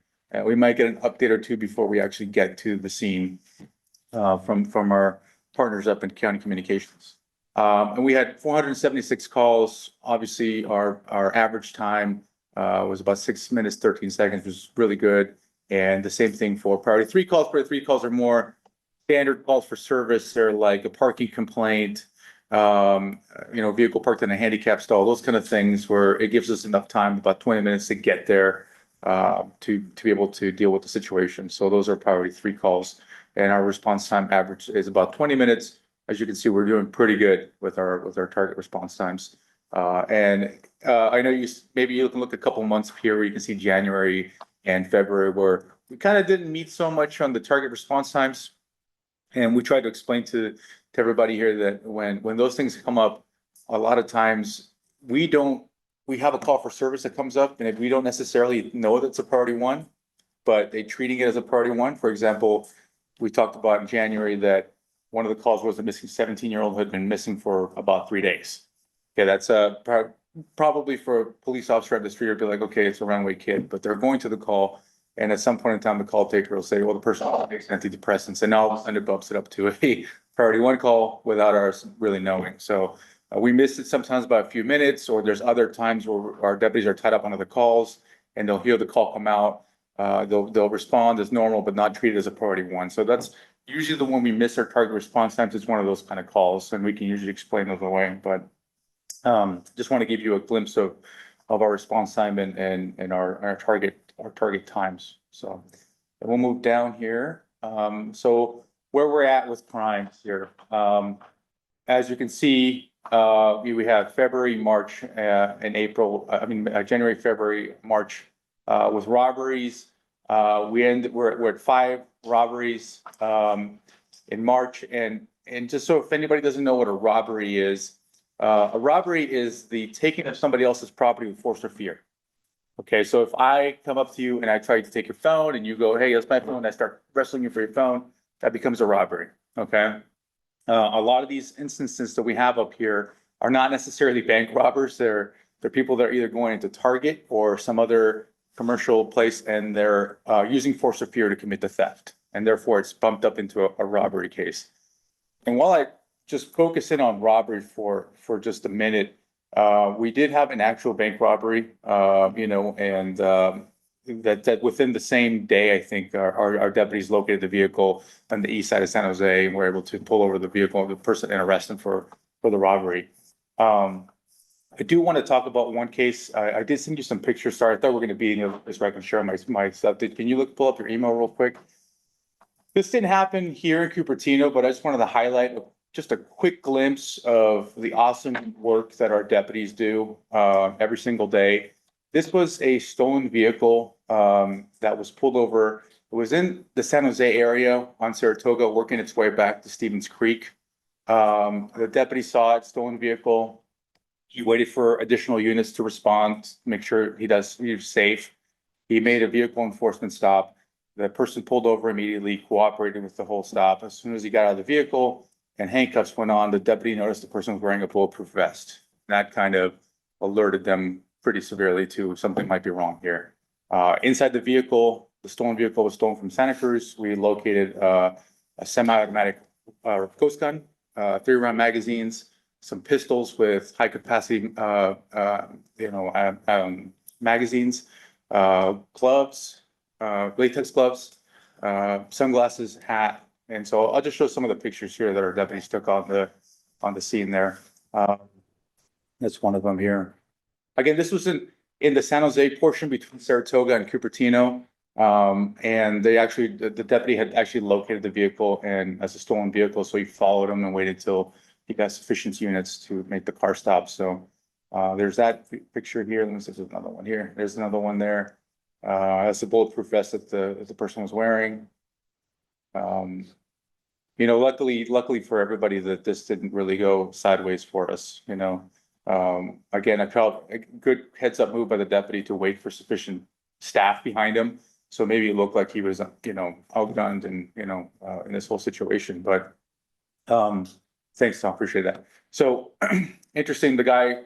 We might get an update or two before we actually get to the scene from our partners up in County Communications. And we had 476 calls. Obviously, our average time was about 6 minutes, 13 seconds, which was really good. And the same thing for priority 3 calls. Priority 3 calls are more standard calls for service. They're like a parking complaint, vehicle parked in a handicap stall, those kind of things where it gives us enough time, about 20 minutes to get there to be able to deal with the situation. So those are priority 3 calls. And our response time average is about 20 minutes. As you can see, we're doing pretty good with our target response times. I know maybe you can look a couple months here where you can see January and February where we kind of didn't meet so much on the target response times. And we tried to explain to everybody here that when those things come up, a lot of times we have a call for service that comes up and if we don't necessarily know that it's a priority 1, but they're treating it as a priority 1. For example, we talked about in January that one of the calls was a missing 17-year-old who had been missing for about 3 days. Okay, that's probably for a police officer at the street would be like, okay, it's a runaway kid, but they're going to the call. And at some point in time, the call taker will say, well, the person takes antidepressants, and all of a sudden it bumps it up to a priority 1 call without us really knowing. So we miss it sometimes by a few minutes, or there's other times where our deputies are tied up on other calls and they'll hear the call come out. They'll respond as normal, but not treat it as a priority 1. So that's usually the one we miss our target response times. It's one of those kind of calls, and we can usually explain those away. But just want to give you a glimpse of our response time and our target times. So we'll move down here. So where we're at with crimes here. As you can see, we have February, March, and April. January, February, March with robberies. We're at 5 robberies in March. And just so if anybody doesn't know what a robbery is the taking of somebody else's property with force or fear. Okay, so if I come up to you and I try to take your phone and you go, hey, that's my phone, and I start wrestling you for your phone, that becomes a robbery. Okay. A lot of these instances that we have up here are not necessarily bank robbers. They're people that are either going into Target or some other commercial place, and they're using force or fear to commit the theft. And therefore it's bumped up into a robbery case. And while I just focus in on robbery for just a minute, we did have an actual bank robbery, and that within the same day, I think our deputies located the vehicle on the east side of San Jose and were able to pull over the vehicle, the person, and arrest him for the robbery. I do want to talk about one case. I did send you some pictures. Sorry, I thought we were going to be in this where I can share my stuff. Can you pull up your email real quick? This didn't happen here in Cupertino, but I just wanted to highlight just a quick glimpse of the awesome work that our deputies do every single day. This was a stolen vehicle that was pulled over. It was in the San Jose area on Saratoga, working its way back to Stevens Creek. The deputy saw it, stolen vehicle. He waited for additional units to respond, make sure he was safe. He made a vehicle enforcement stop. The person pulled over immediately, cooperated with the whole stop. As soon as he got out of the vehicle, and handcuffs went on, the deputy noticed the person was wearing a bulletproof vest. That kind of alerted them pretty severely to something might be wrong here. Inside the vehicle, the stolen vehicle was stolen from Santa Cruz. We located a semi-automatic ghost gun, 3-round magazines, some pistols with high capacity, magazines, gloves, latex gloves, sunglasses, hat. And so I'll just show some of the pictures here that our deputies took on the scene there. That's one of them here. Again, this was in the San Jose portion between Saratoga and Cupertino. And the deputy had actually located the vehicle and as a stolen vehicle, so he followed him and waited till he got sufficient units to make the car stop. So there's that picture here. Let me see, there's another one here. There's another one there. That's the bulletproof vest that the person was wearing. Luckily for everybody that this didn't really go sideways for us, Again, I felt a good heads up move by the deputy to wait for sufficient staff behind him. So maybe it looked like he was, outgunned and, in this whole situation, but, thanks, Tom, appreciate that. So interesting, the guy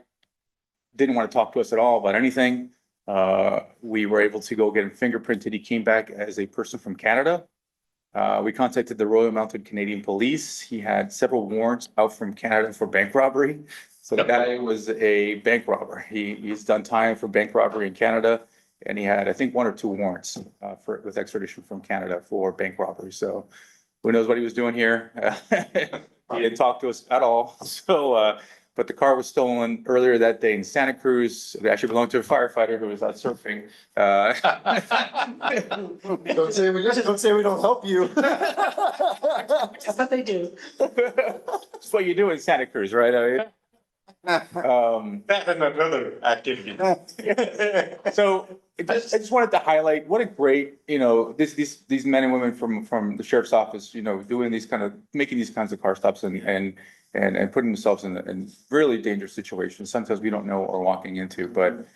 didn't want to talk to us at all about anything. We were able to go get him fingerprinted. He came back as a person from Canada. We contacted the Royal Mounted Canadian Police. He had several warrants out from Canada for bank robbery. So the guy was a bank robber. He's done time for bank robbery in Canada. And he had, I think, 1 or 2 warrants with extradition from Canada for bank robbery. So who knows what he was doing here? He didn't talk to us at all. So, but the car was stolen earlier that day in Santa Cruz. It actually belonged to a firefighter who was out surfing. Don't say we don't help you. That's what they do. That's what you do in Santa Cruz, right? That and another activity. So I just wanted to highlight what a great, these men and women from the sheriff's office, doing making these kinds of car stops and putting themselves in really dangerous situations. Sometimes we don't know what we're walking into, but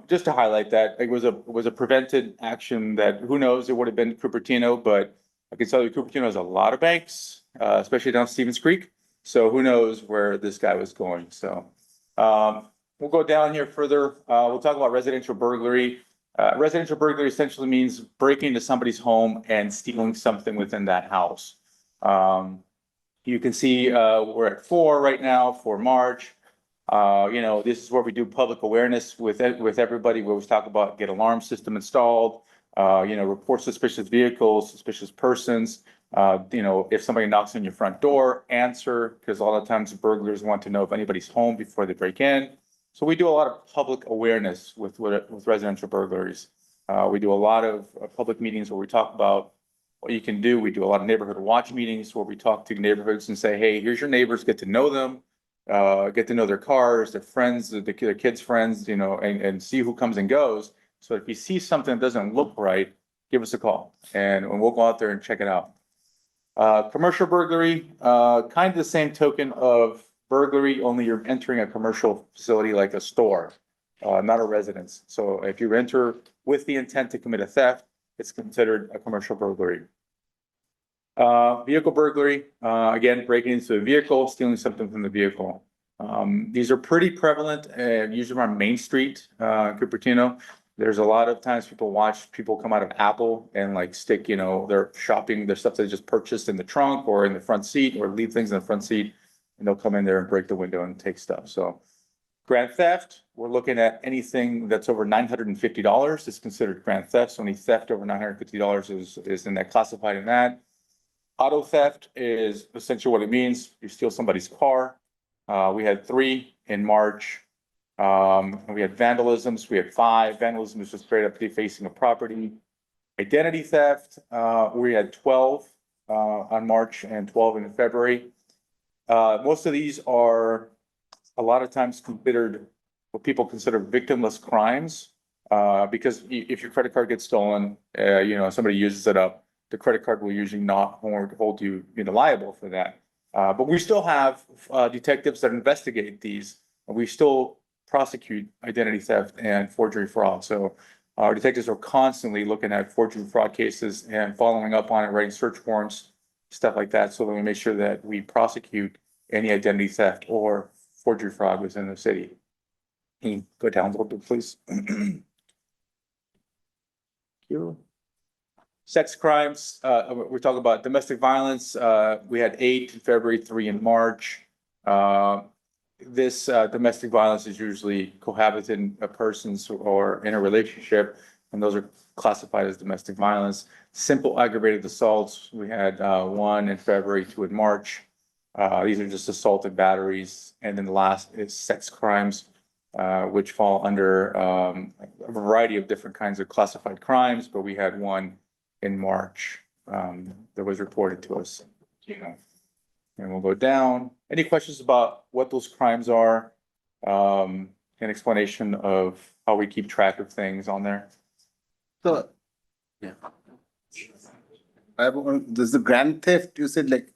just to highlight that it was a prevented action that who knows, it would have been Cupertino, but I can tell you Cupertino has a lot of banks, especially down Stevens Creek. So who knows where this guy was going. So we'll go down here further. We'll talk about residential burglary. Residential burglary essentially means breaking into somebody's home and stealing something within that house. You can see we're at 4 right now for March. This is where we do public awareness with everybody. We always talk about get alarm system installed, report suspicious vehicles, suspicious persons. If somebody knocks on your front door, answer, because a lot of times burglars want to know if anybody's home before they break in. So we do a lot of public awareness with residential burglaries. We do a lot of public meetings where we talk about what you can do. We do a lot of neighborhood watch meetings where we talk to neighborhoods and say, hey, here's your neighbors, get to know them, get to know their cars, their friends, their kids' friends, and see who comes and goes. So if you see something that doesn't look right, give us a call and we'll go out there and check it out. Commercial burglary, kind of the same token of burglary, only you're entering a commercial facility like a store, not a residence. So if you enter with the intent to commit a theft, it's considered a commercial burglary. Vehicle burglary, again, breaking into a vehicle, stealing something from the vehicle. These are pretty prevalent, usually around Main Street, Cupertino. There's a lot of times people watch people come out of Apple and stick, their shopping, their stuff they just purchased in the trunk or in the front seat or leave things in the front seat. And they'll come in there and break the window and take stuff. So grand theft, we're looking at anything that's over $950 is considered grand theft. So any theft over $950 is in that classified in that. Auto theft is essentially what it means. You steal somebody's car. We had 3 in March. We had vandalisms. We had 5. Vandalism is just straight up defacing a property. Identity theft, we had 12 on March and 12 in February. Most of these are a lot of times considered what people consider victimless crimes, because if your credit card gets stolen, somebody uses it up, the credit card will usually not hold you liable for that. But we still have detectives that investigate these, and we still prosecute identity theft and forgery fraud. So our detectives are constantly looking at forgery fraud cases and following up on it, writing search warrants stuff like that. So that we make sure that we prosecute any identity theft or forgery fraud within the city. Can you go down a little bit, please? Thank you. Sex crimes, we're talking about domestic violence. We had 8 in February, 3 in March. This domestic violence is usually cohabiting persons or in a relationship, and those are classified as domestic violence. Simple aggravated assaults, we had 1 in February, 2 in March. These are just assault and batteries. And then the last is sex crimes, which fall under a variety of different kinds of classified crimes, but we had 1 in March that was reported to us. And we'll go down. Any questions about what those crimes are? An explanation of how we keep track of things on there? So. Yeah. This is the grand theft, you said like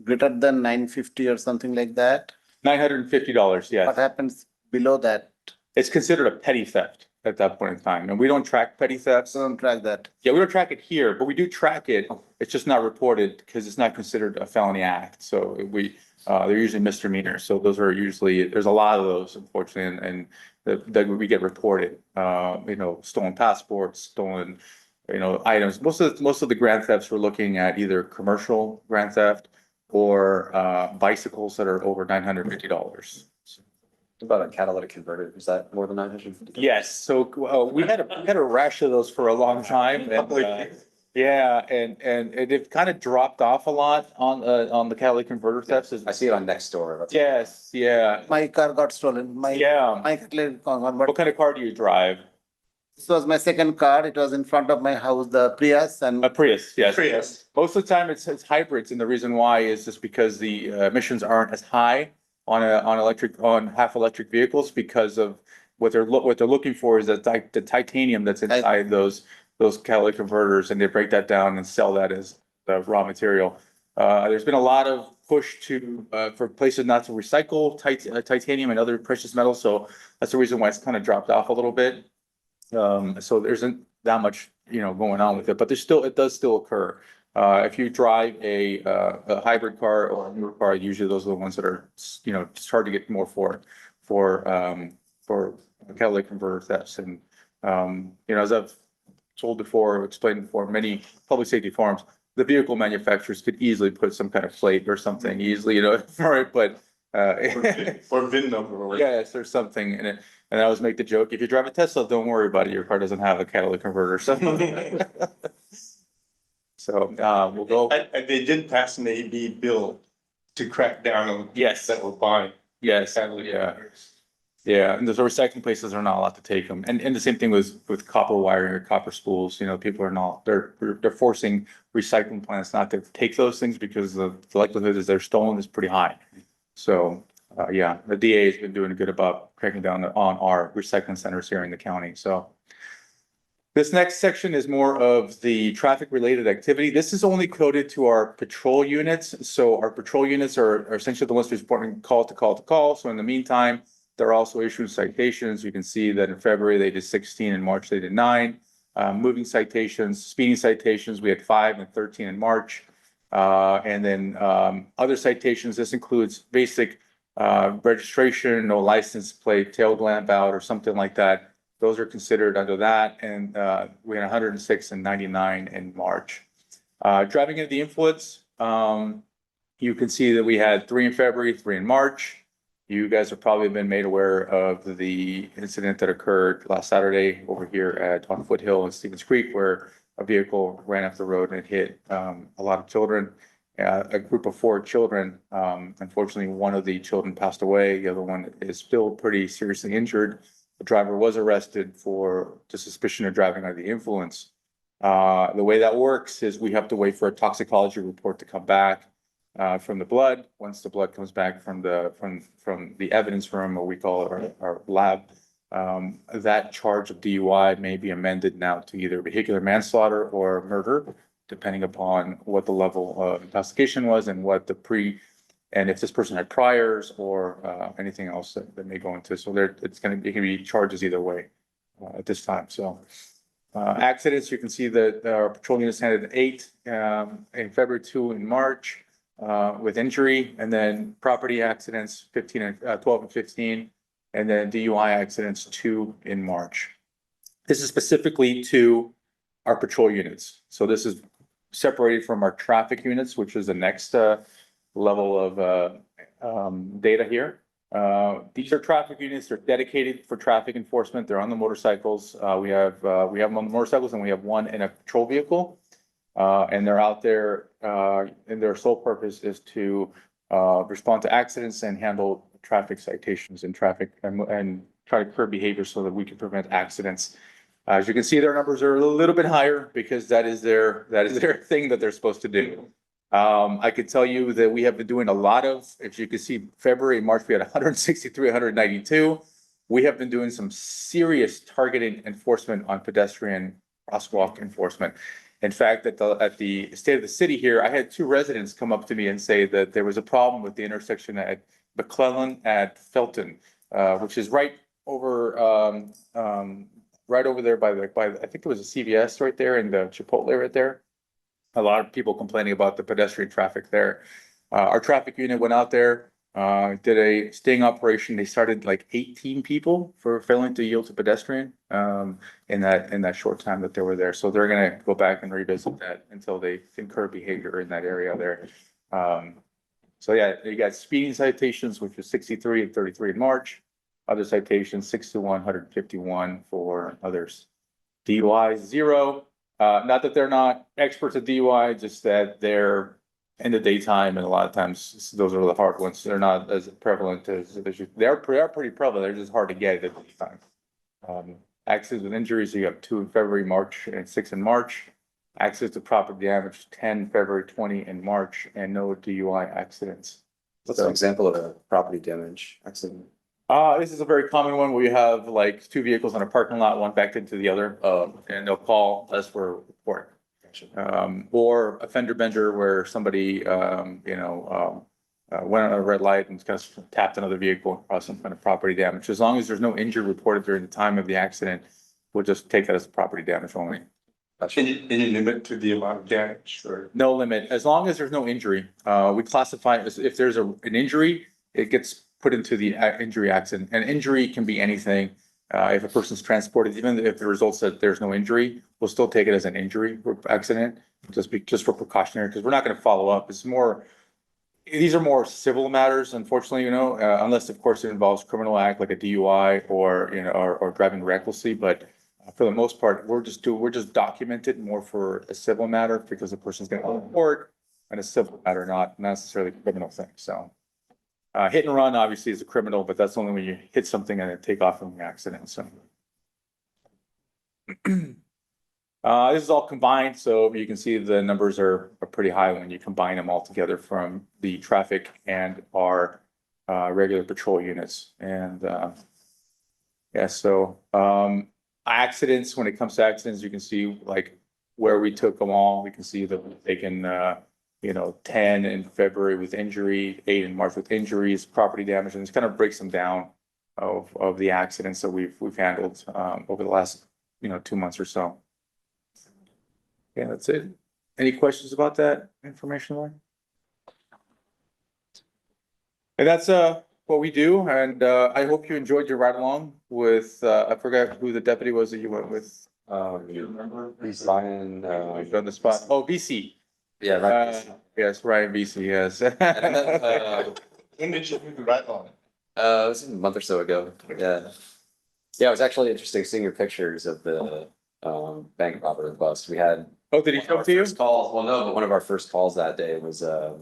greater than 950 or something like that. $950, yes. What happens below that? It's considered a petty theft at that point in time, and we don't track petty thefts. So don't track that. Yeah, we don't track it here, but we do track it. It's just not reported because it's not considered a felony act. So they're usually misdemeanors. So those are usually, there's a lot of those, unfortunately, and that we get reported. Stolen passports, stolen, items. Most of the grand thefts we're looking at either commercial grand theft or bicycles that are over $950. About a catalytic converter, is that more than 950? Yes, so we had a rash of those for a long time, and yeah, and it kind of dropped off a lot on the catalytic converter thefts. I see it on Nextdoor. That's- Yes, yeah, My car got stolen. yeah. My catalytic converter. What kind of car do you drive? This was my second car. It was in front of my house, the Prius, and A Prius, yes. Prius. Most of the time it's hybrids, and the reason why is just because the emissions aren't as high on half electric vehicles because of what they're looking for is the titanium that's inside those catalytic converters, and they break that down and sell that as the raw material. There's been a lot of push for places not to recycle titanium and other precious metals, so that's the reason why it's kind of dropped off a little bit. So there isn't that much, going on with it, but it does still occur. If you drive a hybrid car or a newer car, usually those are the ones that are, it's hard to get more for catalytic converter thefts. And, as I've explained before, many public safety forums, the vehicle manufacturers could easily put some kind of plate or something easily, for it, but Or VIN number or. yes, there's something in it. And I always make the joke, if you drive a Tesla, don't worry about it. Your car doesn't have a catalytic converter. So, we'll go. And they did pass an AB bill to crack down on. Yes. That were buying. Yes, catalytic yeah, converters. yeah. And those recycling places are not allowed to take them. And the same thing with copper wiring or copper spools, people are not, they're forcing recycling plants not to take those things because the likelihood is they're stolen is pretty high. So, yeah, the DA has been doing good about cracking down on our recycling centers here in the county, so. This next section is more of the traffic related activity. This is only coded to our patrol units. So our patrol units are essentially the ones reporting call to call to call. So in the meantime, they're also issuing citations. You can see that in February, they did 16, in March, they did 9. Moving citations, speeding citations, we had 5 and 13 in March. And then other citations, this includes basic registration, no license plate, tail lamp out or something like that. Those are considered under that, and we had 106 and 99 in March. Driving under the influence, you can see that we had 3 in February, 3 in March. You guys have probably been made aware of the incident that occurred last Saturday over here on Foothill and Stevens Creek, where a vehicle ran off the road and hit a lot of children. A group of 4 children. Unfortunately, one of the children passed away. The other one is still pretty seriously injured. The driver was arrested for the suspicion of driving under the influence. The way that works is we have to wait for a toxicology report to come back from the blood. Once the blood comes back from the evidence room, or we call it our lab, that charge of DUI may be amended now to either vehicular manslaughter or murder, depending upon what the level of intoxication was and what and if this person had priors or anything else that may go into. So it can be charges either way at this time. So Accidents, you can see that our patrol units handled 8, in February, 2 in March, with injury, and then property accidents, 15 and, 12 and 15, and then DUI accidents, 2 in March. This is specifically to our patrol units. So this is separated from our traffic units, which is the next, level of, data here. These are traffic units. They're dedicated for traffic enforcement. They're on the motorcycles. We have them on the motorcycles and we have one in a patrol vehicle. And they're out there, and their sole purpose is to, respond to accidents and handle traffic citations and traffic and try to curb behavior so that we can prevent accidents. As you can see, their numbers are a little bit higher because that is their thing that they're supposed to do. I could tell you that we have been doing a lot of, if you can see, February, March, we had 163, 192. We have been doing some serious targeted enforcement on pedestrian crosswalk enforcement. In fact, at the state of the city here, I had 2 residents come up to me and say that there was a problem with the intersection at McClellan at Felton, which is right over, right over there by I think it was a CVS right there and the Chipotle right there. A lot of people complaining about the pedestrian traffic there. Our traffic unit went out there, did a sting operation. They started like 18 people for failing to yield to pedestrian, in that short time that they were there. So they're gonna go back and revisit that until they can curb behavior in that area there. So yeah, you got speeding citations, which is 63 and 33 in March. Other citations, 61, 151 for others. DUI, 0. Not that they're not experts at DUI, just that they're in the daytime, and a lot of times those are the hard ones. They're not as prevalent as they're pretty prevalent. They're just hard to get at the time. Accidents and injuries, you have 2 in February, March, and 6 in March. Accidents to property damage, 10 February, 20 in March, and no DUI accidents. What's an example of a property damage accident? This is a very common one where you have like 2 vehicles in a parking lot, one backed into the other, and they'll call us for a report. Or a fender bender where somebody, went on a red light and kind of tapped another vehicle, caused some kind of property damage. As long as there's no injury reported during the time of the accident, we'll just take that as property damage only. Any limit to the amount of damage or? No limit, as long as there's no injury. We classify it as if there's an injury, it gets put into the injury accident. An injury can be anything. If a person's transported, even if the results that there's no injury, we'll still take it as an injury or accident, just for precautionary, because we're not gonna follow up. These are more civil matters, unfortunately, unless of course it involves criminal act like a DUI or, or driving recklessly. But for the most part, we're just documented more for a civil matter because the person's gonna go to court, and a civil matter, not necessarily a criminal thing, so. Hit and run obviously is a criminal, but that's only when you hit something and then take off from the accident, so. This is all combined, so you can see the numbers are pretty high when you combine them all together from the traffic and our regular patrol units. And yeah, so accidents, when it comes to accidents, you can see like where we took them all. We can see that we've taken 10 in February with injury, 8 in March with injuries, property damage, and it kind of breaks them down of the accidents that we've handled over the last 2 months or so. Yeah, that's it. Any questions about that information, Lauren? And that's what we do, and I hope you enjoyed your ride along with I forgot who the deputy was that you went with. You remember? Ryan, On the spot. Oh, BC. yeah, right. Yes, Ryan BC, yes. When did you do the ride on? It was a month or so ago. Yeah. Yeah, it was actually interesting seeing your pictures of the bank robber bust. We had. Oh, did he one of show our it to you? first calls. Well, no, but one of our first calls that day was a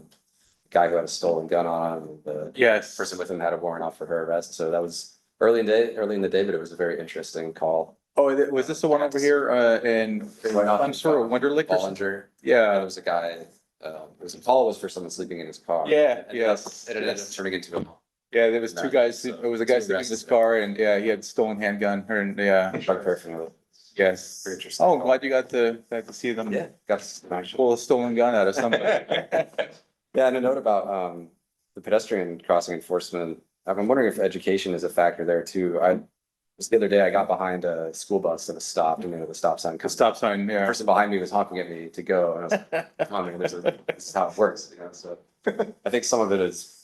guy who had a stolen gun on him. The Yes. person with him had a warrant out for her arrest. So that was early in the day, but it was a very interesting call. Oh, was this the one over here in I'm sort of Wonderlick or something? Bollinger. Yeah. It was a guy. It was a call was for someone sleeping in his car. Yeah, It yes. ended up turning into a Yeah, there was 2 guys, it was a guy sitting in his car and yeah, he had stolen handgun and yeah, drug paraphernalia. yes. Very interesting. Oh, I'm glad you got to see them. Yeah, got some action. Pull a stolen gun out of somebody. Yeah, and a note about the pedestrian crossing enforcement. I'm wondering if education is a factor there too. Just the other day, I got behind a school bus and it stopped, and the stop sign The comes. stop sign, The yeah. person behind me was honking at me to go, and I was like, oh man, this is how it works, so. I think some of it is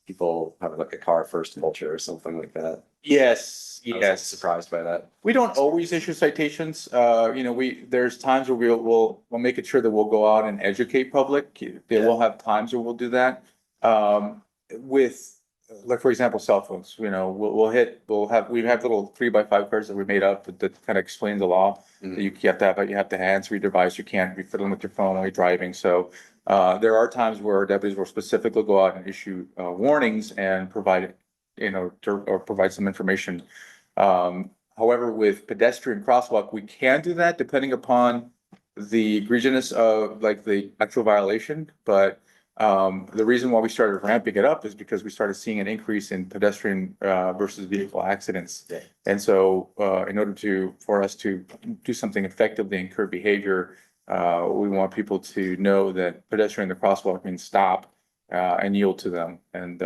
people have like a car first culture or something like that. Yes, I was yes. surprised by that. We don't always issue citations. There's times where we'll make it sure that we'll go out and educate public. They will have times where we'll do that. With, like, for example, cell phones, we have little 3x5 cards that we made up that kind of explain the law. That you have to have hands-free device. You can't be fiddling with your phone while you're driving. So, there are times where deputies will specifically go out and issue, warnings and provide, or provide some information. However, with pedestrian crosswalk, we can do that depending upon the egregiousness of like the actual violation, but the reason why we started ramping it up is because we started seeing an increase in pedestrian versus vehicle accidents. Yeah. And so in order for us to do something effectively and curb behavior, we want people to know that pedestrian in the crosswalk means stop and yield to them. And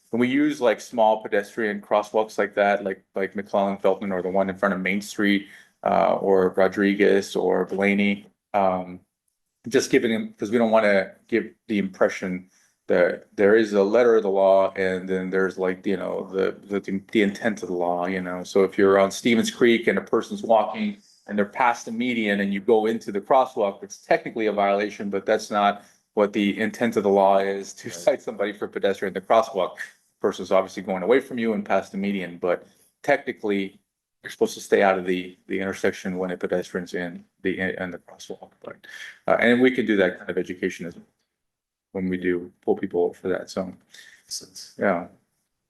when we use like small pedestrian crosswalks like that, like McClellan, Felton, or the one in front of Main Street, or Rodriguez or Blaney, just giving them, because we don't want to give the impression that there is a letter of the law and then there's like, the intent of the law, So if you're on Stevens Creek and a person's walking and they're past the median and you go into the crosswalk, it's technically a violation, but that's not what the intent of the law is, to cite somebody for pedestrian in the crosswalk. Person's obviously going away from you and past the median, but technically you're supposed to stay out of the intersection when a pedestrian's in the crosswalk. But and we can do that kind of education as when we do pull people over for that. So yeah.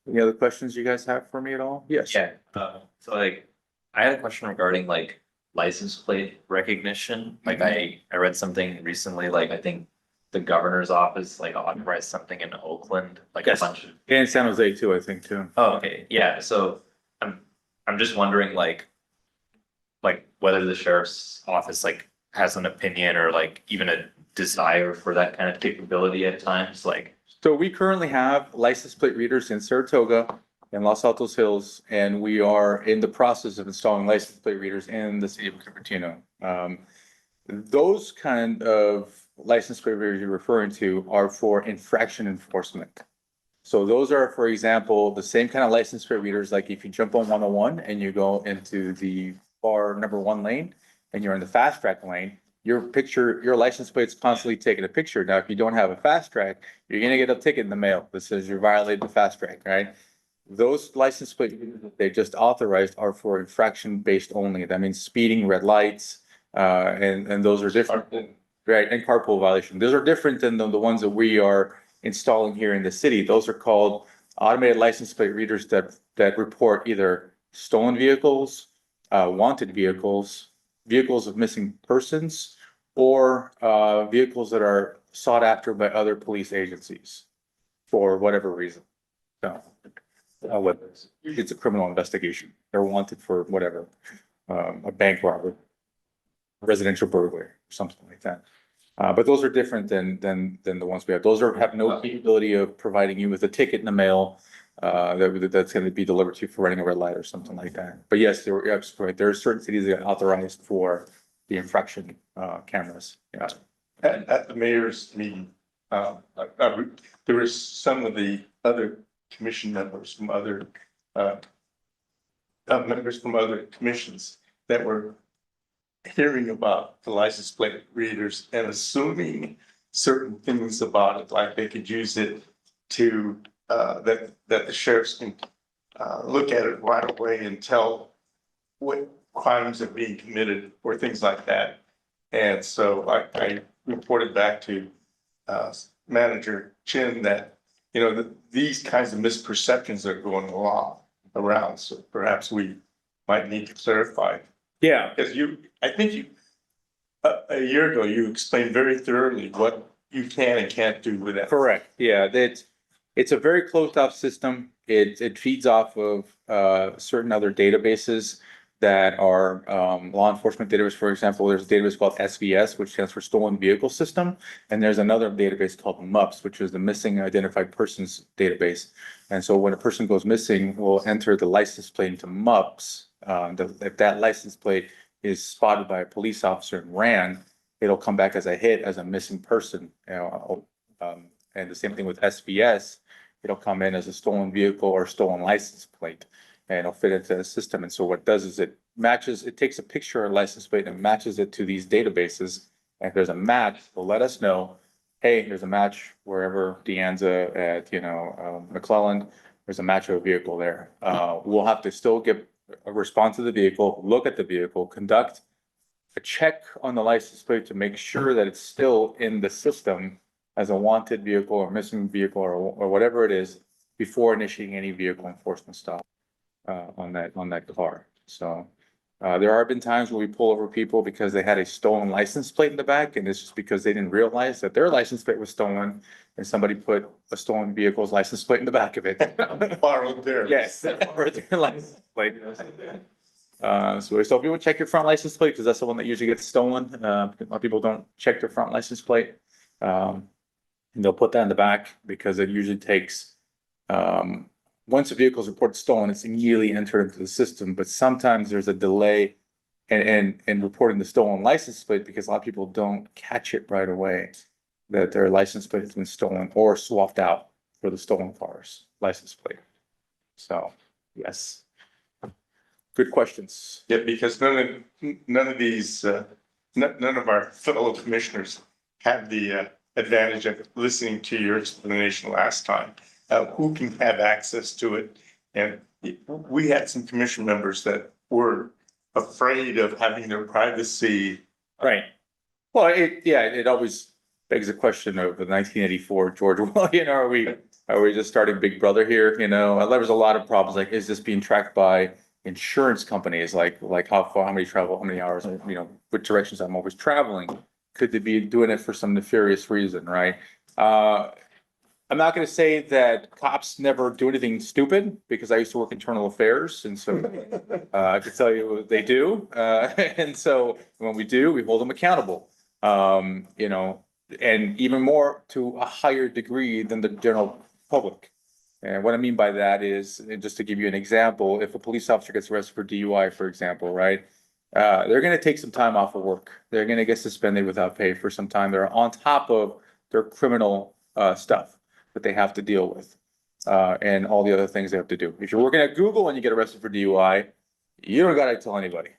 Any other questions you guys have for me at all? Yes. Yeah, so like, I had a question regarding like license plate recognition. Like I read something recently, like I think the governor's office like authorized something in Oakland, like a Yes. bunch of. And San Jose too, I think too. Oh, okay, yeah, so I'm just wondering like whether the sheriff's office like has an opinion or like even a desire for that kind of capability at times, like. So we currently have license plate readers in Saratoga and Los Altos Hills, and we are in the process of installing license plate readers in the city of Cupertino. Those kind of license plate readers you're referring to are for infraction enforcement. So those are, for example, the same kind of license plate readers, like if you jump on 101 and you go into the bar number 1 lane and you're in the fast track lane, your license plate's constantly taking a picture. Now, if you don't have a fast track, you're gonna get a ticket in the mail that says you violated the fast track, right? Those license plate readers that they just authorized are for infraction based only. That means speeding, red lights, and those are different. Right, and carpool violation. Those are different than the ones that we are installing here in the city. Those are called automated license plate readers that report either stolen vehicles, wanted vehicles, vehicles of missing persons, or vehicles that are sought after by other police agencies for whatever reason. So, whether it's a criminal investigation, they're wanted for whatever, a bank robbery, residential burglary, something like that. But those are different than the ones we have. Those have no capability of providing you with a ticket in the mail that's going to be delivered to you for running a red light or something like that. But yes, you're absolutely right. There are certain cities that are authorized for the infraction cameras. Yeah. At the mayor's meeting, there were some of the other commission members from other commissions that were hearing about the license plate readers and assuming certain things about it, like they could use it to that the sheriffs can look at it right away and tell what crimes are being committed or things like that. And so I reported back to Manager Chin that, these kinds of misperceptions are going around. So perhaps we might need to clarify. Yeah. Because a year ago, you explained very thoroughly what you can and can't do with that. Correct. Yeah, it's a very closed off system. It feeds off of certain other databases. that are law enforcement database. For example, there's a database called SVS, which stands for Stolen Vehicle System. And there's another database called MUPS, which is the Missing Identified Persons Database. And so when a person goes missing, we'll enter the license plate into MUPS. If that license plate is spotted by a police officer and ran, it'll come back as a hit as a missing person. And the same thing with SVS, it'll come in as a stolen vehicle or stolen license plate. And it'll fit into the system. And so what it does is it takes a picture of a license plate and matches it to these databases. And if there's a match, it'll let us know, hey, there's a match wherever Deanza at, McClellan, there's a match of a vehicle there. We'll have to still get a response to the vehicle, look at the vehicle, conduct a check on the license plate to make sure that it's still in the system as a wanted vehicle or missing vehicle or whatever it is before initiating any vehicle enforcement stop on that car. So there have been times where we pull over people because they had a stolen license plate in the back, and it's just because they didn't realize that their license plate was stolen and somebody put a stolen vehicle's license plate in the back of it. Borrowed there. Yes, or their license plate. So people check your front license plate because that's the one that usually gets stolen. A lot of people don't check their front license plate. And they'll put that in the back because it usually takes, once a vehicle is reported stolen, it's immediately entered into the system, but sometimes there's a delay in reporting the stolen license plate because a lot of people don't catch it right away that their license plate has been stolen or swapped out for the stolen car's license plate. So, yes. Good questions. Yeah, because none of these, none of our fellow commissioners have the advantage of listening to your explanation last time. Who can have access to it? And we had some commission members that were afraid of having their privacy. Right. Well, it always begs the question of the 1984 George William, are we just starting Big Brother here? There was a lot of problems, like, is this being tracked by insurance companies, like how far, how many hours, which directions I'm always traveling? Could they be doing it for some nefarious reason, right? I'm not gonna say that cops never do anything stupid, because I used to work internal affairs, and so I could tell you they do. And so when we do, we hold them accountable. And even more to a higher degree than the general public. And what I mean by that is, and just to give you an example, if a police officer gets arrested for DUI, for example, right? They're gonna take some time off of work. They're gonna get suspended without pay for some time. They're on top of their criminal stuff that they have to deal with. And all the other things they have to do. If you're working at Google and you get arrested for DUI, you don't gotta tell anybody.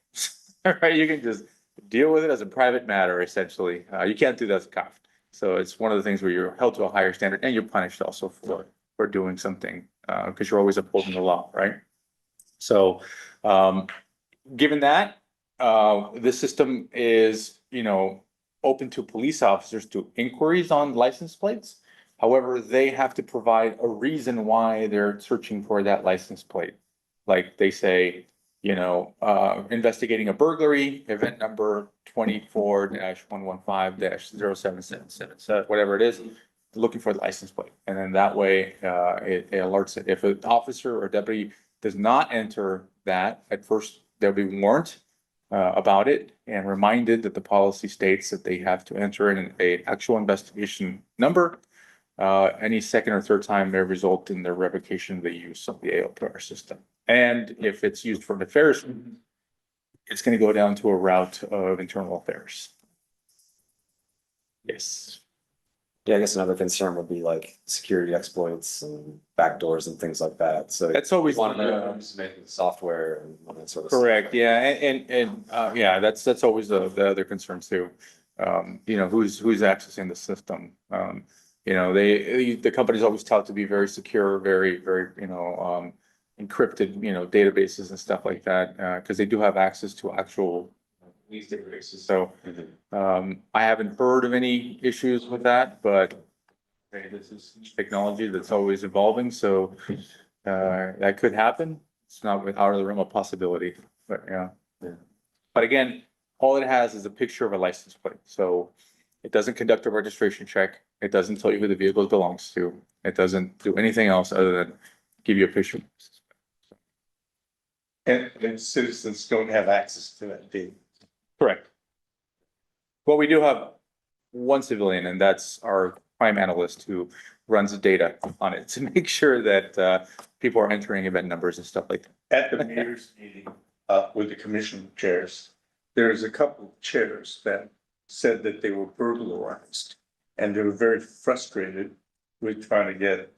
Right? You can just deal with it as a private matter, essentially. You can't do that as a cop. So it's one of the things where you're held to a higher standard and you're punished also for doing something, because you're always upholding the law, right? So, given that, the system is, open to police officers to inquiries on license plates. However, they have to provide a reason why they're searching for that license plate. Like they say, investigating a burglary, event number 24-115-0777, whatever it is, looking for the license plate. And then that way, it alerts it. If an officer or deputy does not enter that, at first they'll be warned about it and reminded that the policy states that they have to enter in an actual investigation number. Any second or third time may result in the revocation of the use of the AOPR system. And if it's used for nefarious, it's going to go down to a route of internal affairs. Yes. Yeah, I guess another concern would be like security exploits and backdoors and things like that. So That's always want to the- know who's making the software and that sort of stuff. Correct, yeah, and yeah, that's always the other concern too. Who's accessing the system? The companies always tout to be very secure, very, very, encrypted, databases and stuff like that, because they do have access to actual these databases. So, I haven't heard of any issues with that, but hey, this is technology that's always evolving, so that could happen. It's not out of the realm of possibility, but yeah. But again, all it has is a picture of a license plate, so it doesn't conduct a registration check. It doesn't tell you who the vehicle belongs to. It doesn't do anything else other than give you a picture. And citizens don't have access to that data. Correct. Well, we do have one civilian, and that's our crime analyst who runs the data on it to make sure that people are entering event numbers and stuff like that. At the mayor's meeting, with the commission chairs, there's a couple of chairs that said that they were burglarized. And they were very frustrated with trying to get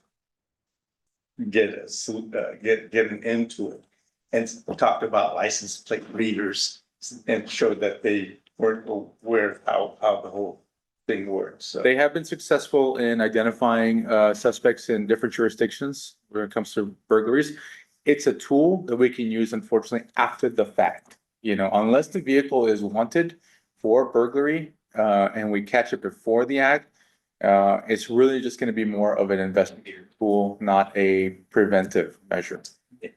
an end to it. And talked about license plate readers and showed that they weren't aware of how the whole thing works, so. They have been successful in identifying suspects in different jurisdictions when it comes to burglaries. It's a tool that we can use, unfortunately, after the fact. You know, unless the vehicle is wanted for burglary, and we catch it before the act, it's really just gonna be more of an investigative tool, not a preventive measure.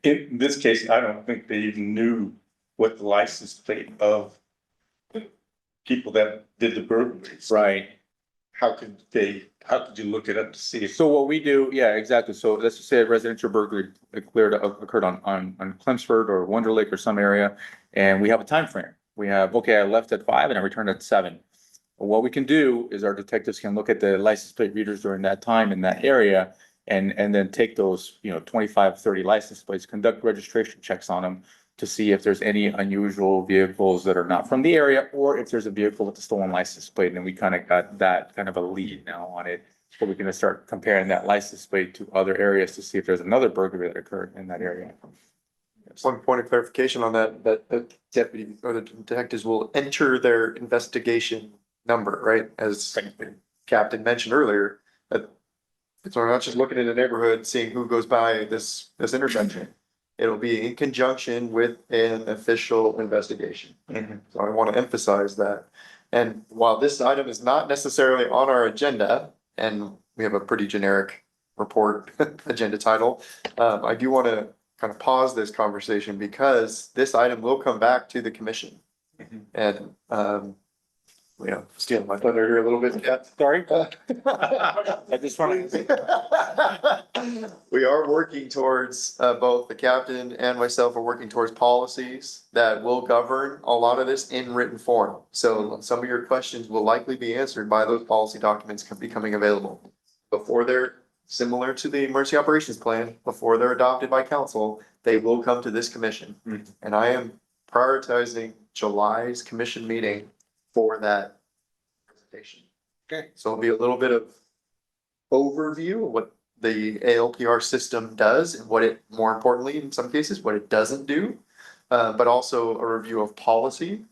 In this case, I don't think they even knew what the license plate of people that did the burglaries. Right. How could you look it up to see if? So what we do, yeah, exactly. So let's just say a residential burglary occurred on Clemsford or Wonder Lake or some area, and we have a time frame. We have, okay, I left at 5 and I returned at 7. What we can do is our detectives can look at the license plate readers during that time in that area and then take those, 25, 30 license plates, conduct registration checks on them to see if there's any unusual vehicles that are not from the area, or if there's a vehicle with a stolen license plate, and we kind of got that kind of a lead now on it. So we're gonna start comparing that license plate to other areas to see if there's another burglary that occurred in that area. One point of clarification on that the deputy or the detectives will enter their investigation number, right? As the Captain mentioned earlier, that it's not just looking in the neighborhood, seeing who goes by this intersection. It'll be in conjunction with an official investigation. So I want to emphasize that. And while this item is not necessarily on our agenda, and we have a pretty generic report agenda title, I do want to kind of pause this conversation because this item will come back to the commission. And, stealing my thunder here a little bit, yeah. Sorry? I just want to. We are working towards, both the captain and myself are working towards policies that will govern a lot of this in written form. So some of your questions will likely be answered by those policy documents becoming available. Before they're similar to the emergency operations plan, before they're adopted by council, they will come to this commission. And I am prioritizing July's commission meeting for that presentation. Okay. So it'll be a little bit of overview of what the ALPR system does and what it, more importantly, in some cases, what it doesn't do. But also a review of policy,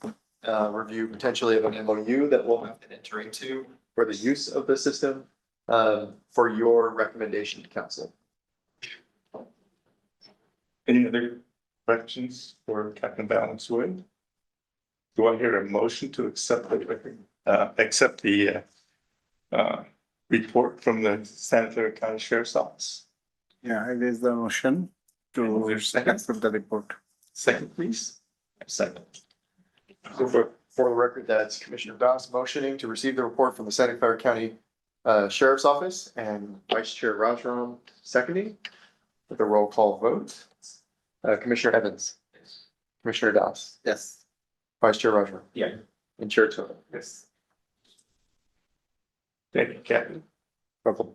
review potentially of an MOU that we'll have to enter into for the use of the system, for your recommendation to council. Any other questions for Captain Valenzuela? Do I hear a motion to accept the report from the Santa Clara County Sheriff's Office? Yeah, it is the motion to There's a second? accept the report. Second, please. Second. So for the record, that's Commissioner Doss motioning to receive the report from the Santa Clara County Sheriff's Office and Vice Chair Rajaram seconding with a roll call vote. Commissioner Evans. Commissioner Doss. Yes. Vice Chair Rajaram. Yeah. And Chair Toto. Yes. Thank you, Captain. Welcome.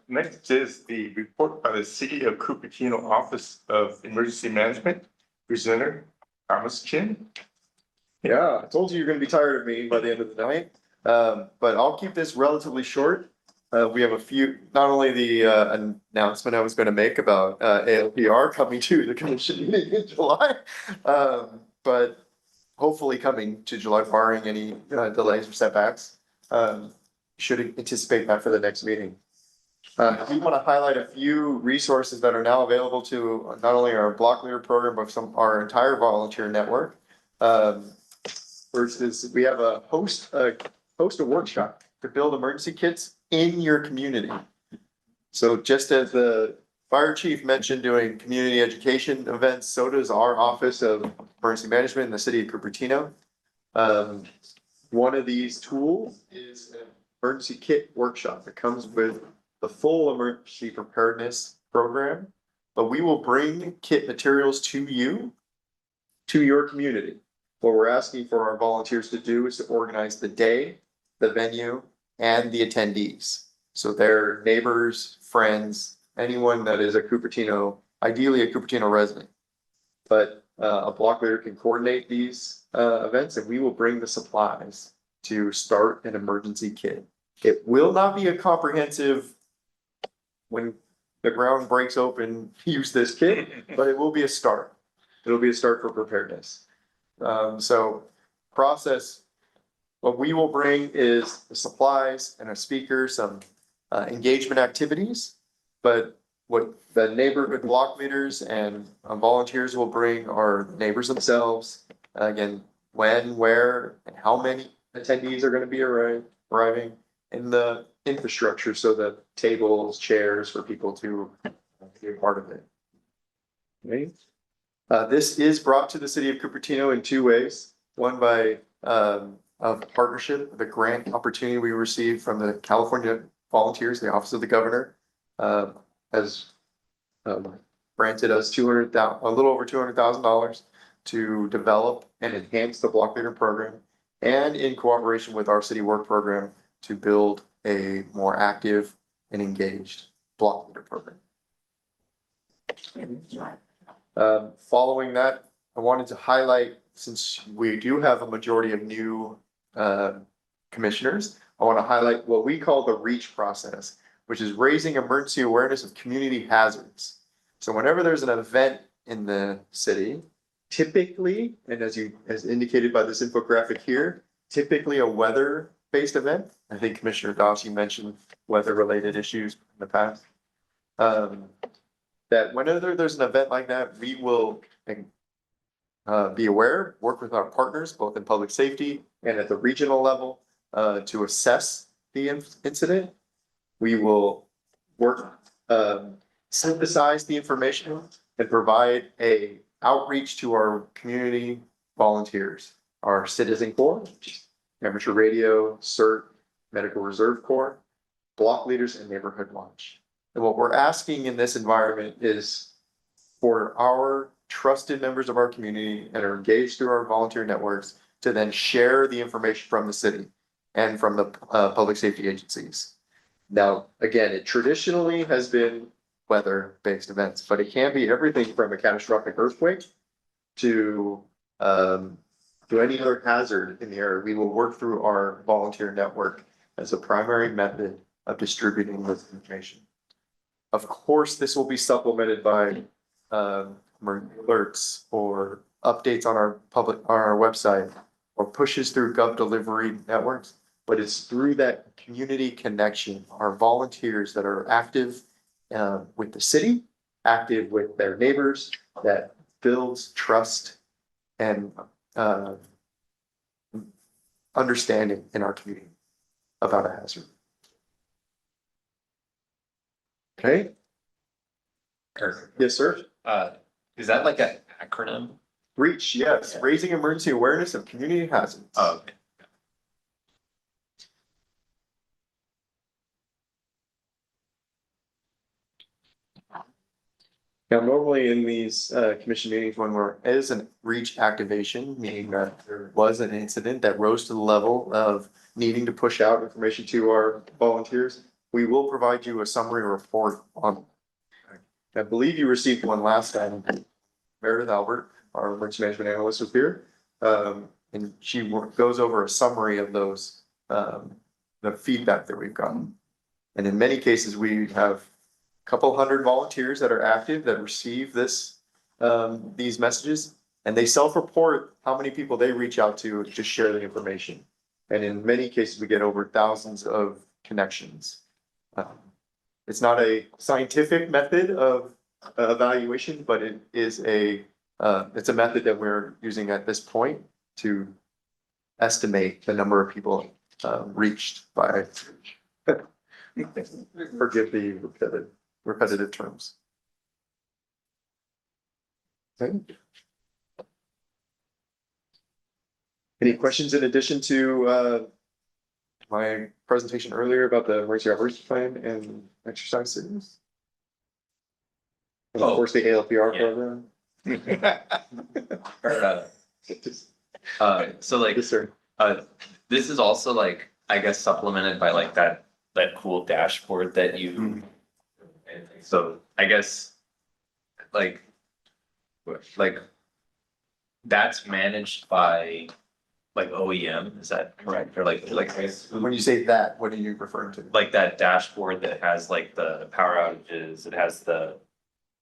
Next is the report by the City of Cupertino Office of Emergency Management, presenter Thomas Chin. Yeah, I told you you're gonna be tired of me by the end of the night, but I'll keep this relatively short. We have a few, not only the announcement I was gonna make about ALPR coming to the commission meeting in July, but hopefully coming to July barring any delays or setbacks. Should anticipate that for the next meeting. We want to highlight a few resources that are now available to not only our block leader program, but our entire volunteer network. First is we have a host a workshop to build emergency kits in your community. So just as the fire chief mentioned doing community education events, so does our Office of Emergency Management in the city of Cupertino. One of these tools is an emergency kit workshop. It comes with the full emergency preparedness program, but we will bring kit materials to you, to your community. What we're asking for our volunteers to do is to organize the day, the venue, and the attendees. So their neighbors, friends, anyone that is a Cupertino, ideally a Cupertino resident. But a block leader can coordinate these events, and we will bring the supplies to start an emergency kit. It will not be a comprehensive, when the ground breaks open, use this kit, but it will be a start. It'll be a start for preparedness. So process, what we will bring is the supplies and a speaker, some engagement activities. But what the neighborhood block leaders and volunteers will bring are neighbors themselves. Again, when, where, and how many attendees are gonna be arriving, and the infrastructure, so the tables, chairs for people to be a part of it. Okay. This is brought to the city of Cupertino in two ways. One by a partnership, the grant opportunity we received from the California Volunteers, the Office of the Governor, has granted us a little over $200,000 to develop and enhance the block leader program, and in cooperation with our city work program to build a more active and engaged block leader program. Following that, I wanted to highlight, since we do have a majority of new commissioners, I want to highlight what we call the REACH process, which is raising emergency awareness of community hazards. So whenever there's an event in the city, typically, and as indicated by this infographic here, typically a weather-based event. I think Commissioner Dawson mentioned weather-related issues in the past. That whenever there's an event like that, we will be aware, work with our partners, both in public safety and at the regional level, to assess the incident. We will work, synthesize the information and provide a outreach to our community volunteers, our citizen corps, amateur radio, CERT, medical reserve corps, block leaders, and neighborhood watch. And what we're asking in this environment is for our trusted members of our community and are engaged through our volunteer networks to then share the information from the city and from the public safety agencies. Now, again, it traditionally has been weather-based events, but it can be everything from a catastrophic earthquake to any other hazard in the area. We will work through our volunteer network as a primary method of distributing this information. Of course, this will be supplemented by alerts or updates on our website or pushes through Gov delivery networks, but it's through that community connection, our volunteers that are active with the city, active with their neighbors, that builds trust and understanding in our community about a hazard. Okay. Yes, sir. Is that like an acronym? REACH, yes, Yeah. Raising Emergency Awareness of Community Hazards. Oh, okay. Now, normally in these commission meetings, when is an REACH activation, meaning that there was an incident that rose to the level of needing to push out information to our volunteers, we will provide you a summary report on. I believe you received one last time. Meredith Albert, our emergency management analyst, was here. And she goes over a summary of those, the feedback that we've gotten. And in many cases, we have a couple hundred volunteers that are active that receive these messages, and they self-report how many people they reach out to share the information. And in many cases, we get over thousands of connections. It's not a scientific method of evaluation, but it is it's a method that we're using at this point to estimate the number of people reached by. Forgive the repetitive terms. Okay. Any questions in addition to my presentation earlier about the emergency operations plan and exercise series? And of course, the ALPR Yeah. program. So like, Yes, sir. this is also like, I guess supplemented by like that cool dashboard that you. So I guess. Like. That's managed by. Like OEM, is that correct? Or like. When you say that, what are you referring to? Like that dashboard that has like the power outages, it has the.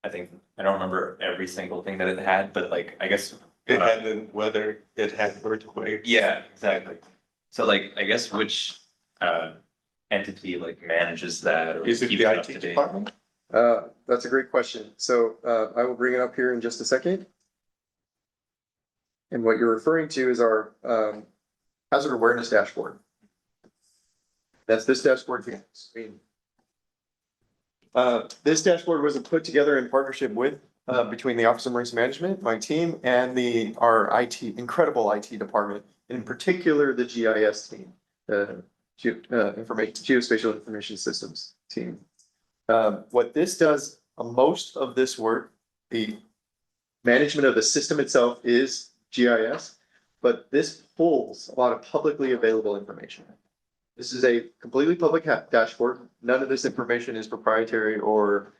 I think, I don't remember every single thing that it had, but like, I guess. It had the weather, it had earthquake. Yeah, exactly. So like, I guess which entity like manages that? Or Is it keeps the up IT to date? department? That's a great question. So, I will bring it up here in just a second. And what you're referring to is our, hazard awareness dashboard. That's this dashboard here. This dashboard was put together in partnership with, between the Office of Emergency Management, my team, and our incredible IT department, in particular, the GIS team, Geospatial Information Systems team. What this does, most of this work, the management of the system itself is GIS, but this pulls a lot of publicly available information. This is a completely public dashboard. None of this information is proprietary or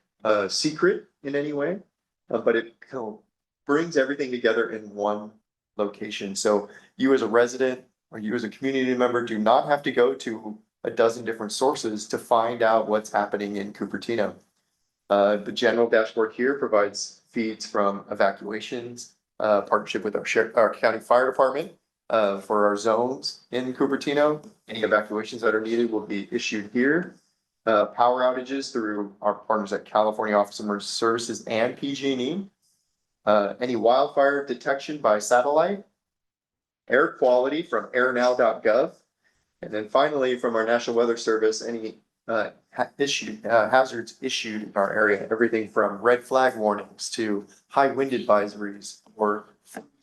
secret in any way, but it brings everything together in one location. So you as a resident or you as a community member do not have to go to a dozen different sources to find out what's happening in Cupertino. The general dashboard here provides feeds from evacuations, partnership with our county fire department, for our zones in Cupertino. Any evacuations that are needed will be issued here. Power outages through our partners at California Office of Emergency Services and PG&E. Any wildfire detection by satellite. Air quality from airnow.gov. And then finally, from our National Weather Service, any hazards issued in our area, everything from red flag warnings to high wind advisories or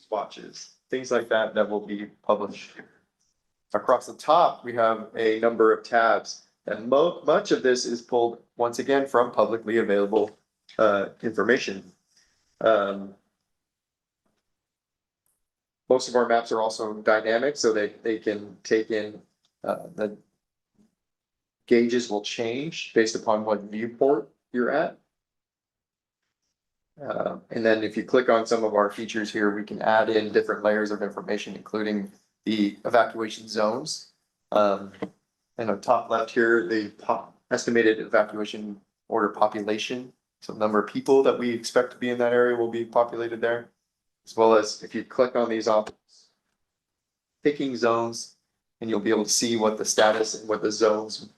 watches, things like that that will be published. Across the top, we have a number of tabs, and much of this is pulled once again from publicly available information. Most of our maps are also dynamic, so they can take in the gauges will change based upon what viewport you're at. And then if you click on some of our features here, we can add in different layers of information, including the evacuation zones. And on top left here, the estimated evacuation order population. So the number of people that we expect to be in that area will be populated there. As well as if you click on these options, picking zones, and you'll be able to see what the status and what the zones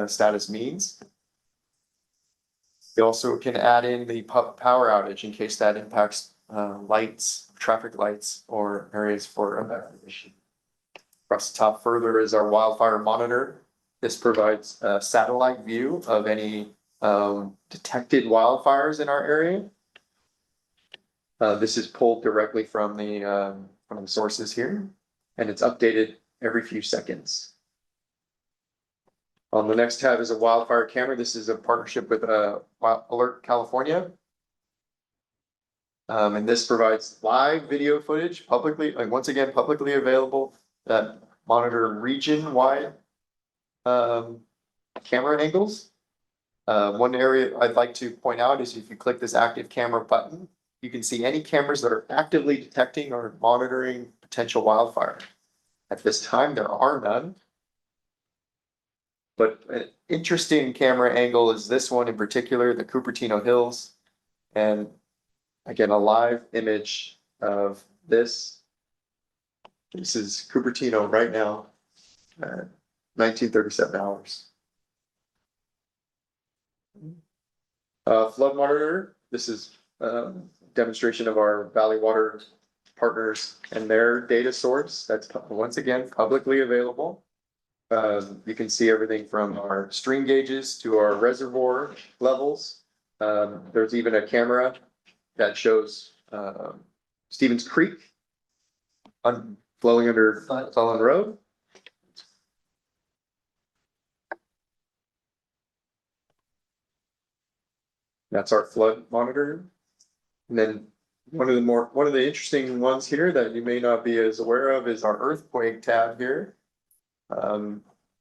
status means. You also can add in the power outage in case that impacts lights, traffic lights, or areas for evacuation. Across the top further is our wildfire monitor. This provides a satellite view of any detected wildfires in our area. This is pulled directly from the sources here, and it's updated every few seconds. On the next tab is a wildfire camera. This is a partnership with Alert California. And this provides live video footage publicly, once again, publicly available that monitor region-wide camera angles. One area I'd like to point out is if you click this active camera button, you can see any cameras that are actively detecting or monitoring potential wildfire. At this time, there are none. But an interesting camera angle is this one in particular, the Cupertino Hills. And again, a live image of this. This is Cupertino right now, 1937 hours. Flood monitor. This is demonstration of our Valley Water partners and their data source. That's once again publicly available. You can see everything from our stream gauges to our reservoir levels. There's even a camera that shows Stevens Creek flowing under Sutherland Road. That's our flood monitor. And then one of the interesting ones here that you may not be as aware of is our earthquake tab here.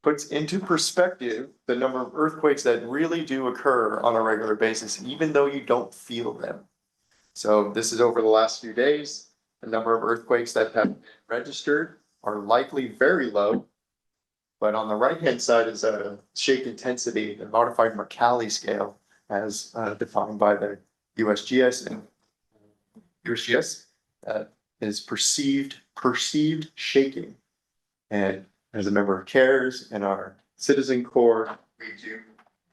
Puts into perspective the number of earthquakes that really do occur on a regular basis, even though you don't feel them. So this is over the last few days. The number of earthquakes that have been registered are likely very low. But on the right-hand side is a shake intensity, the modified Mercalli scale, as defined by the USGS and USGS, is perceived shaking. And as a member of CARES and our Citizen Corps, we do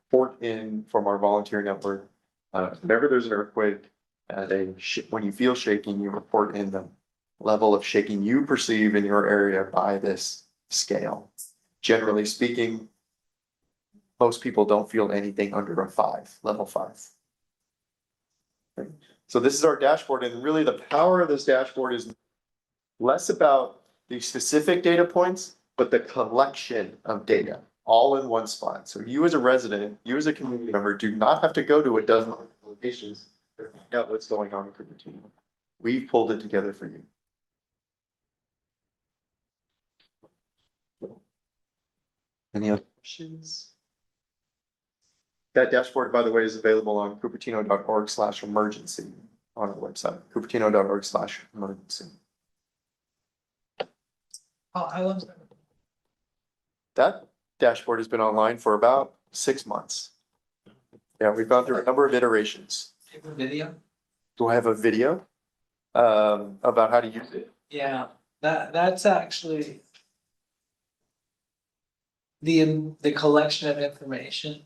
report in from our volunteer network. Whenever there's an earthquake, when you feel shaking, you report in the level of shaking you perceive in your area by this scale. Generally speaking, most people don't feel anything under a 5, level 5. So this is our dashboard, and really the power of this dashboard is less about the specific data points, but the collection of data all in one spot. So you as a resident, you as a community member do not have to go to a dozen locations to find out what's going on in Cupertino. We've pulled it together for you. Any other questions? That dashboard, by the way, is available on cupertino.org/emergency on our website, cupertino.org/emergency. Oh, I love that. That dashboard has been online for about 6 months. Yeah, we've gone through a number of iterations. Video? Do I have a video about how to use it? Yeah, that's actually the collection of information.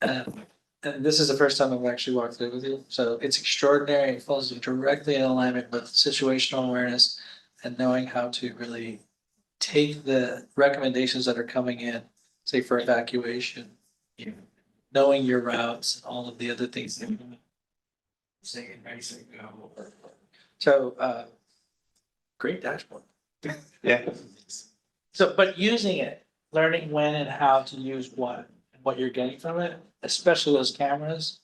And this is the first time I've actually walked through with you, so it's extraordinary. It falls directly in alignment with situational awareness and knowing how to really take the recommendations that are coming in, say for evacuation, knowing your routes and all of the other things. So, great dashboard. Yeah. So, but using it, learning when and how to use what, and what you're getting from it, especially those cameras,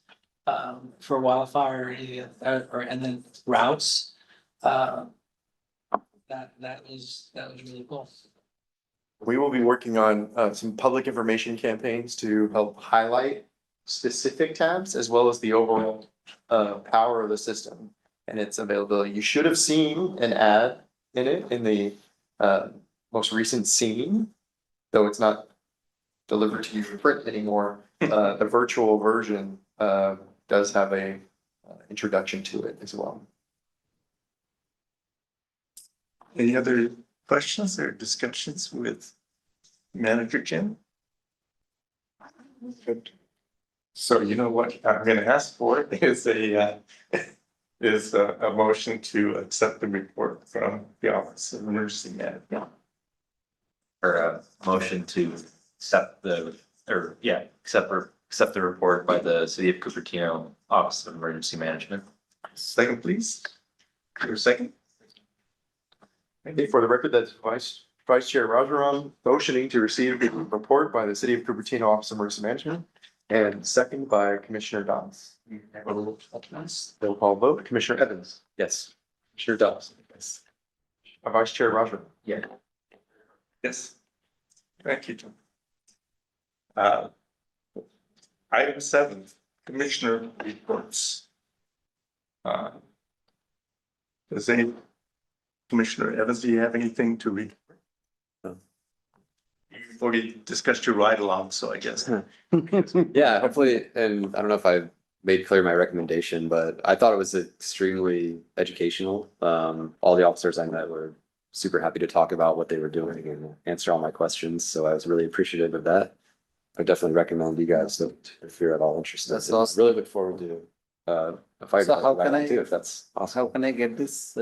for wildfire, and then routes, that was really cool. We will be working on some public information campaigns to help highlight specific tabs as well as the overall power of the system and its availability. You should have seen an ad in it in the most recent scene, though it's not delivered to you for print anymore. The virtual version does have a introduction to it as well. Any other questions or discussions with Manager Jim? Good. So you know what I'm gonna ask for is a motion to accept the report from the Office of Emergency Management. Or a motion to accept the report by the City of Cupertino Office of Emergency Management. Second, please. Your second. Okay, for the record, that's Vice Chair Rajaram motioning to receive the report by the City of Cupertino Office of Emergency Management, and second by Commissioner Dawes. Roll call vote, Commissioner Evans, Yes. Commissioner Dawes. Yes. Vice Chair Rajaram. Yeah. Yes. Thank you, Jim. Item 7, Commissioner reports. Does any Commissioner Evans, do you have anything to read? No. You've already discussed your ride along, so I guess. Yeah, hopefully, and I don't know if I made clear my recommendation, but I thought it was extremely educational. All the officers I met were super happy to talk about what they were doing and answer all my questions, so I was really appreciative of that. I definitely recommend you guys to, if you're at all interested. That's And I awesome. really look forward to a fight. So how can I- too, if that's awesome. How can I get this?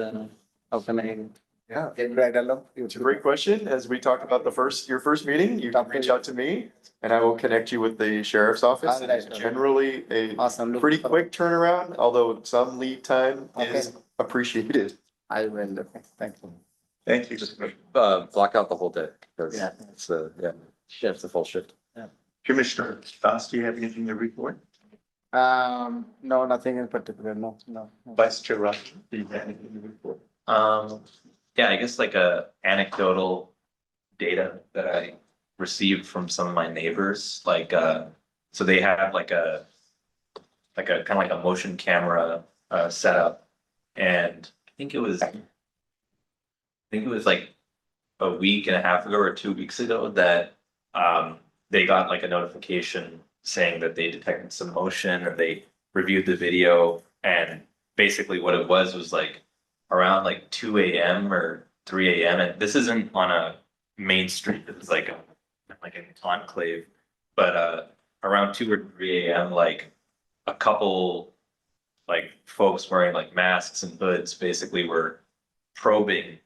How can I? Yeah. Get right along. It's a great question. As we talked about your first meeting, you can reach out to me and I will connect you with the sheriff's office. It is generally a Awesome. Look pretty for- quick turnaround, although some lead time is Okay. appreciated. I will. Okay, thank you. Thank you. Block out the whole day. 'Cause Yeah. It's a full shift. Commissioner Doss, do you have anything to report? No, nothing in particular, no. Vice Chair Roger, do you have anything to report? Yeah, I guess like a anecdotal data that I received from some of my neighbors, like, so they have like a kind of like a motion camera, setup. And I think it was like a week and a half ago or 2 weeks ago that, they got like a notification saying that they detected some motion or they reviewed the video. And basically what it was like around like 2 a.m. or 3 a.m. And this isn't on a main street. It's like an enclave. But around 2 or 3 a.m., like a couple like folks wearing like masks and hoods basically were probing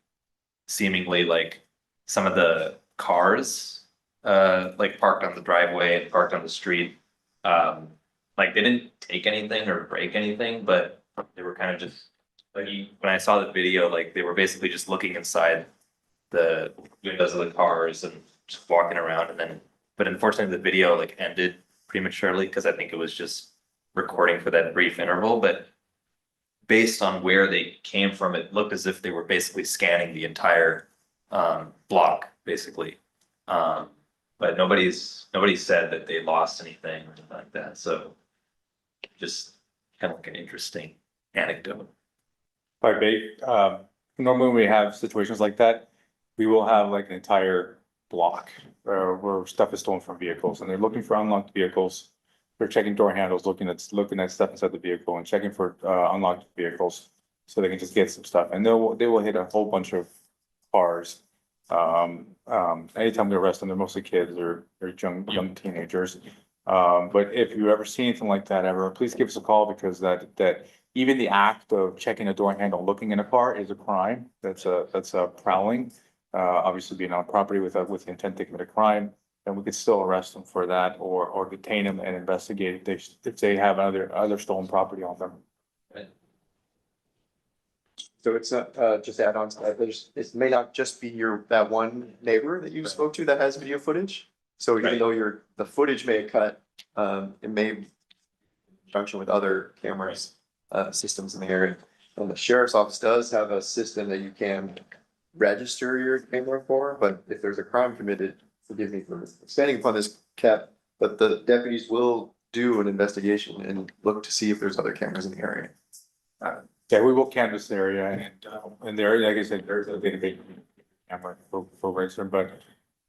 seemingly like some of the cars like parked on the driveway and parked on the street. Like they didn't take anything or break anything, but they were kind of just like when I saw the video, like they were basically just looking inside the windows of the cars and just walking around. And then but unfortunately the video like ended prematurely because I think it was just recording for that brief interval. But based on where they came from, it looked as if they were basically scanning the entire block, basically. But nobody said that they lost anything or anything like that. So just kind of like an interesting anecdote. By Bay, normally when we have situations like that, we will have like an entire block where stuff is stolen from vehicles and they're looking for unlocked vehicles. They're checking door handles, looking at stuff inside the vehicle and checking for unlocked vehicles. So they can just get some stuff and they will hit a whole bunch of cars. Anytime we arrest them, they're mostly kids or young teenagers. But if you ever see anything like that ever, please give us a call because that even the act of checking a door handle, looking in a car is a crime. That's a prowling. Obviously being on property with intent to commit a crime, and we could still arrest them for that or detain them and investigate if they have other stolen property on them. So it's not, just add on to that, it may not just be that one neighbor that you spoke to that has video footage. So even Right. though the footage may cut, it may in conjunction with other cameras, systems in the area. And the sheriff's office does have a system that you can register your camera for, but if there's a crime committed, forgive me for expanding upon this, Cap, but the deputies will do an investigation and look to see if there's other cameras in the area. Yeah, we will canvass the area and there, like I said, there's a database camera for register, but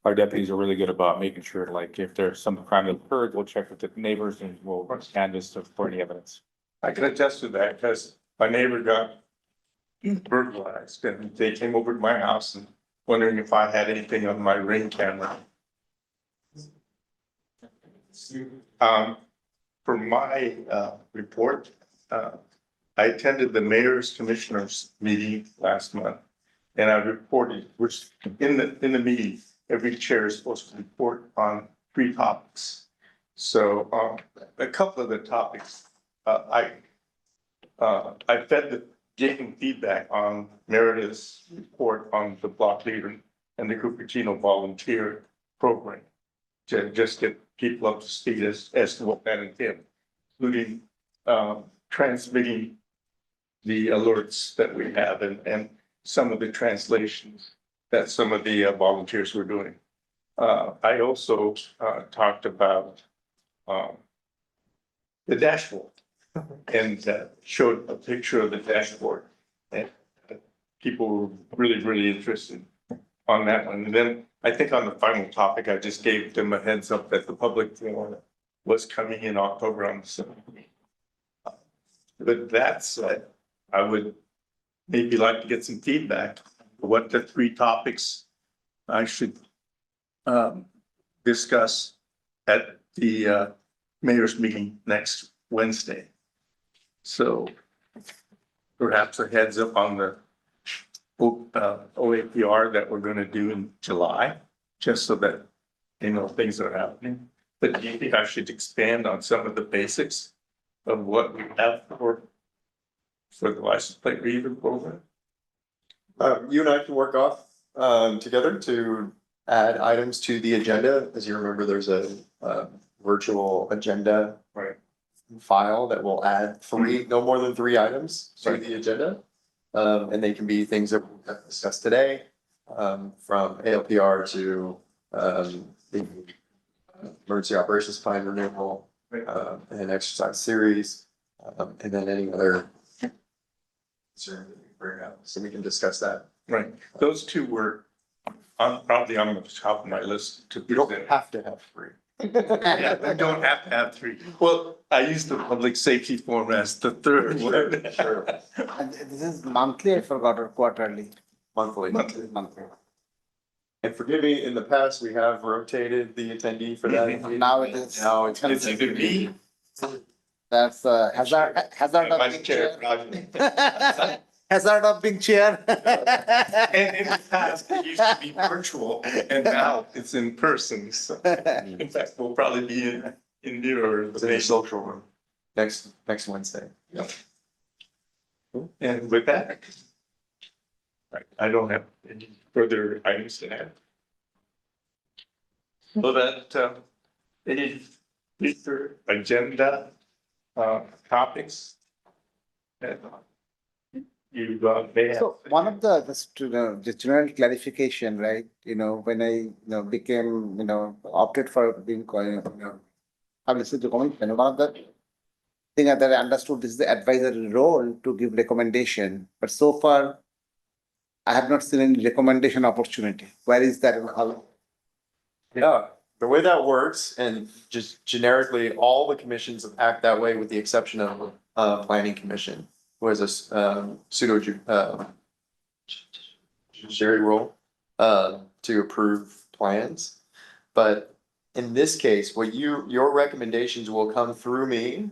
our deputies are really good about making sure, like, if there's some crime that occurred, we'll check with the neighbors and we'll canvass for any evidence. I can attest to that because my neighbor got burglarized and they came over to my house and wondering if I had anything on my Ring camera. For my report, I attended the mayor's commissioners meeting last month. And I reported, which in the meeting, every chair is supposed to report on 3 topics. So a couple of the topics, I gave them feedback on Meredith's report on the block leader and the Cupertino volunteer program. To just get people up to speed as to what that entails, including transmitting the alerts that we have and some of the translations that some of the volunteers were doing. I also talked about the dashboard and showed a picture of the dashboard. And people were really interested on that one. And then I think on the final topic, I just gave them a heads up that the public forum was coming in October on the 17th. But that said, I would maybe like to get some feedback for what the 3 topics I should discuss at the mayor's meeting next Wednesday. So perhaps a heads up on the OAPR that we're going to do in July, just so that things are happening. But do you think I should expand on some of the basics of what we have for the license plate reader program? You and I can work off together to add items to the agenda. As you remember, there's a virtual agenda. Right. file that will add three, no more than three items to the agenda. And they can be things that we have discussed today, from ALPR to, the emergency operations plan renewal, and exercise series, and then any other concern that we bring up, so we can discuss that. Right, those two were probably on the top of my list to You don't present. have to have three. Yeah, I don't have to have three. Well, I use the public safety form as the third one. Sure. And this is monthly, I forgot, or quarterly? Monthly. Monthly. Monthly. And forgive me, in the past, we have rotated the attendee for that. Now it is. Now it's. It's either me. That's hazard of Vice being Chair. chair. Hazard of being chair. And in the past, it used to be virtual and now it's in person. So in fact, we'll probably be in nearer It's the in the base. social room, next Wednesday. And with that, right, I don't have any further items to add. So that, any future agenda, topics that you may have. So one of the, just general clarification, right, when I, became, opted for being, publicly to commission, one of the thing that I understood is the advisory role to give recommendation, but so far I have not seen any recommendation opportunity. Where is that and how? Yeah, the way that works, and just generically, all the commissions act that way with the exception of, planning commission, who has a, pseudo, judiciary role, to approve plans. But in this case, your recommendations will come through me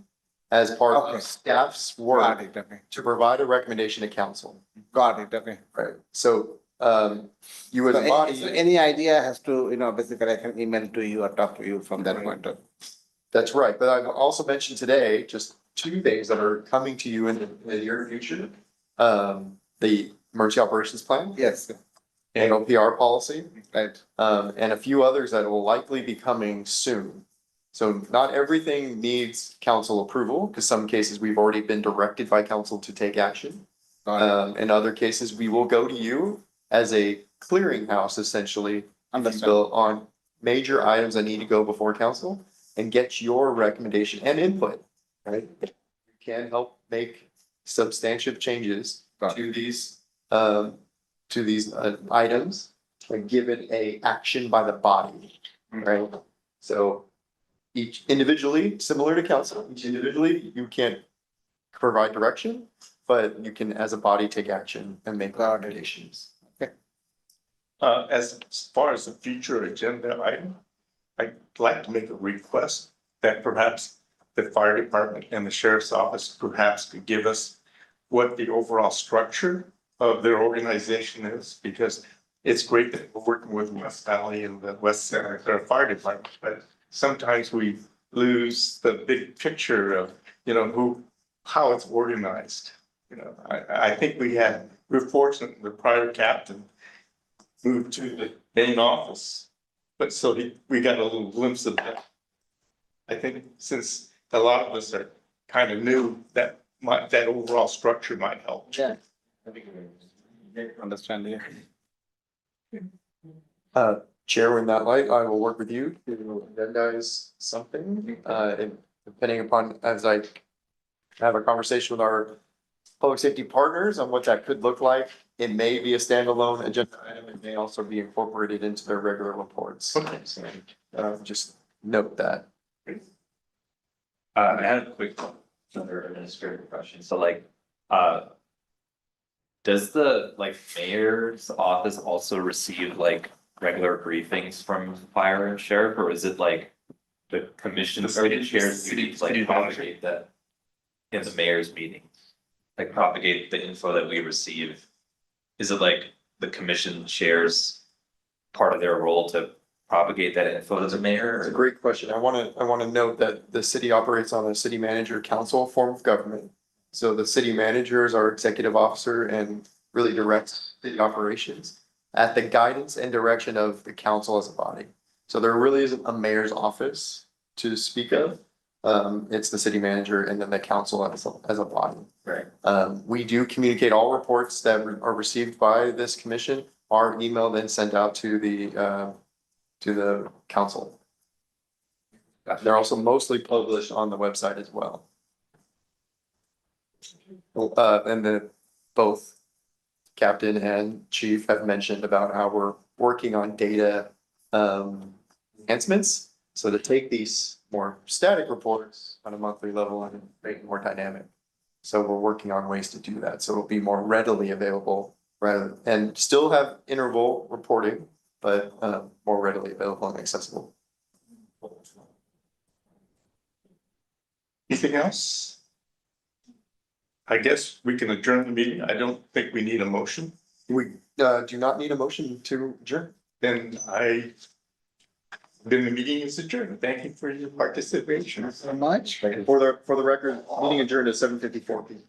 as part Okay. of staff's Got work it, okay. to provide a recommendation to council. Got it, okay. Right, so, you as So a any, body. so any idea has to, basically I can email to you or talk to you from that point of. That's right, but I've also mentioned today, just two things that are coming to you in the near future. The emergency operations plan, Yes, ALPR policy, right. and a few others that will likely be coming soon. So not everything needs council approval, because some cases we've already been directed by council to take action. Got it. In other cases, we will go to you as a clearinghouse essentially, if you Understand. will, on major items that need to go before council and get your recommendation and input, right? You can help make substantive changes Got to these, items and give it a action by the body, right? So each individually, similar to council, each individually, you can't provide direction, but you can, as a body, take action and make Got it. recommendations. As far as the future agenda item, I'd like to make a request that perhaps the fire department and the sheriff's office perhaps could give us what the overall structure of their organization is, because it's great that we're working with West Valley and the West Center, their fire department, but sometimes we lose the big picture of, how it's organized. I think we're fortunate, the prior captain moved to the main office, but so we got a little glimpse of that. I think since a lot of us are kind of new, that overall structure might help. Yeah. Understand, yeah. Chair, in that light, I will work with you to agendize something, and depending upon, as I have a conversation with our public safety partners on what that could look like. It may be a standalone agenda item, it may also be incorporated into their regular reports. Okay. So, just note that. I had a quick, another administrative question, so does the mayor's office also receive regular briefings from fire and sheriff, or is it the commission, or the chair's duty to propagate that in the mayor's meetings? Propagate the info that we receive? Is it the commission chair's part of their role to propagate that info to the mayor? It's a great question. I wanna note that the city operates on a city manager council form of government. So the city manager is our executive officer and really directs city operations at the guidance and direction of the council as a body. So there really isn't a mayor's office to speak of. It's the city manager and then the council as a body. Right. We do communicate all reports that are received by this commission, are emailed and sent out to the council. They're also mostly published on the website as well. And both captain and chief have mentioned about how we're working on data enhancements. So to take these more static reports on a monthly level and make it more dynamic. So we're working on ways to do that. So it'll be more readily available and still have interval reporting, but more readily available and accessible. Anything else? I guess we can adjourn the meeting. I don't think we need a motion. We do not need a motion to adjourn. Then then the meeting is adjourned. Thank you for your participation. So much. For the record, meeting adjourned at 7:54 p.m.